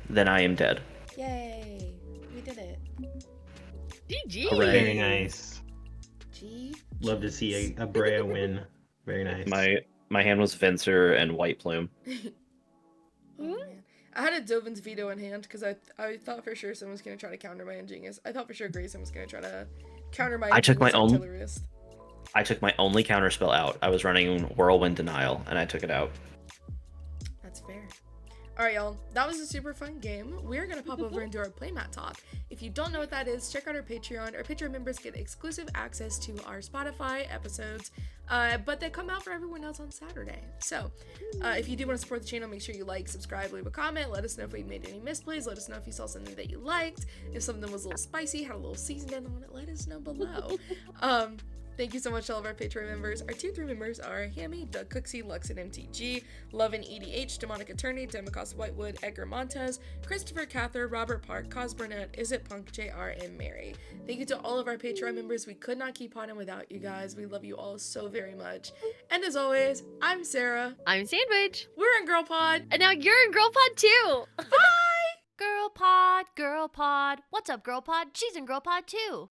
[SPEAKER 4] then I am dead.
[SPEAKER 2] Yay, we did it.
[SPEAKER 1] GG.
[SPEAKER 4] Hooray.
[SPEAKER 3] Very nice.
[SPEAKER 2] G.
[SPEAKER 3] Love to see a Brea win. Very nice.
[SPEAKER 4] My hand was Venser and White Plume.
[SPEAKER 2] Oh, man. I had a Dovin's veto in hand because I thought for sure someone was gonna try to counter my ingenious. I thought for sure Grayson was gonna try to counter my.
[SPEAKER 4] I took my
[SPEAKER 2] ingenious
[SPEAKER 4] own-
[SPEAKER 2] artillerist.
[SPEAKER 4] I took my only counterspell out. I was running Whirlwind Denial, and I took it out.
[SPEAKER 2] That's fair. All right, y'all. That was a super fun game. We're gonna pop over and do our playmat talk. If you don't know what that is, check out our Patreon. Our Patreon members get exclusive access to our Spotify episodes, but they come out for everyone else on Saturday. So, if you do want to support the channel, make sure you like, subscribe, leave a comment. Let us know if we made any misplays. Let us know if you saw something that you liked. If something was a little spicy, had a little seasoning on it, let us know below. Thank you so much to all of our Patreon members. Our tier 3 members are Hammy, Doug Cooksey, Lux and MTG, LoveandEDH, Demonic Attorney, Demicos Whitewood, Edgar Montez, Christopher Cather, Robert Park, Cos Burnett, Is It Punk, JR, and Mary. Thank you to all of our Patreon members. We could not keep on without you guys. We love you all so very much. And as always, I'm Sarah.
[SPEAKER 1] I'm Sandwich.
[SPEAKER 2] We're in GirlPod.
[SPEAKER 1] And now you're in GirlPod too.
[SPEAKER 2] Bye!
[SPEAKER 5] Girl pod, what's up, girl pod? She's in girl pod too.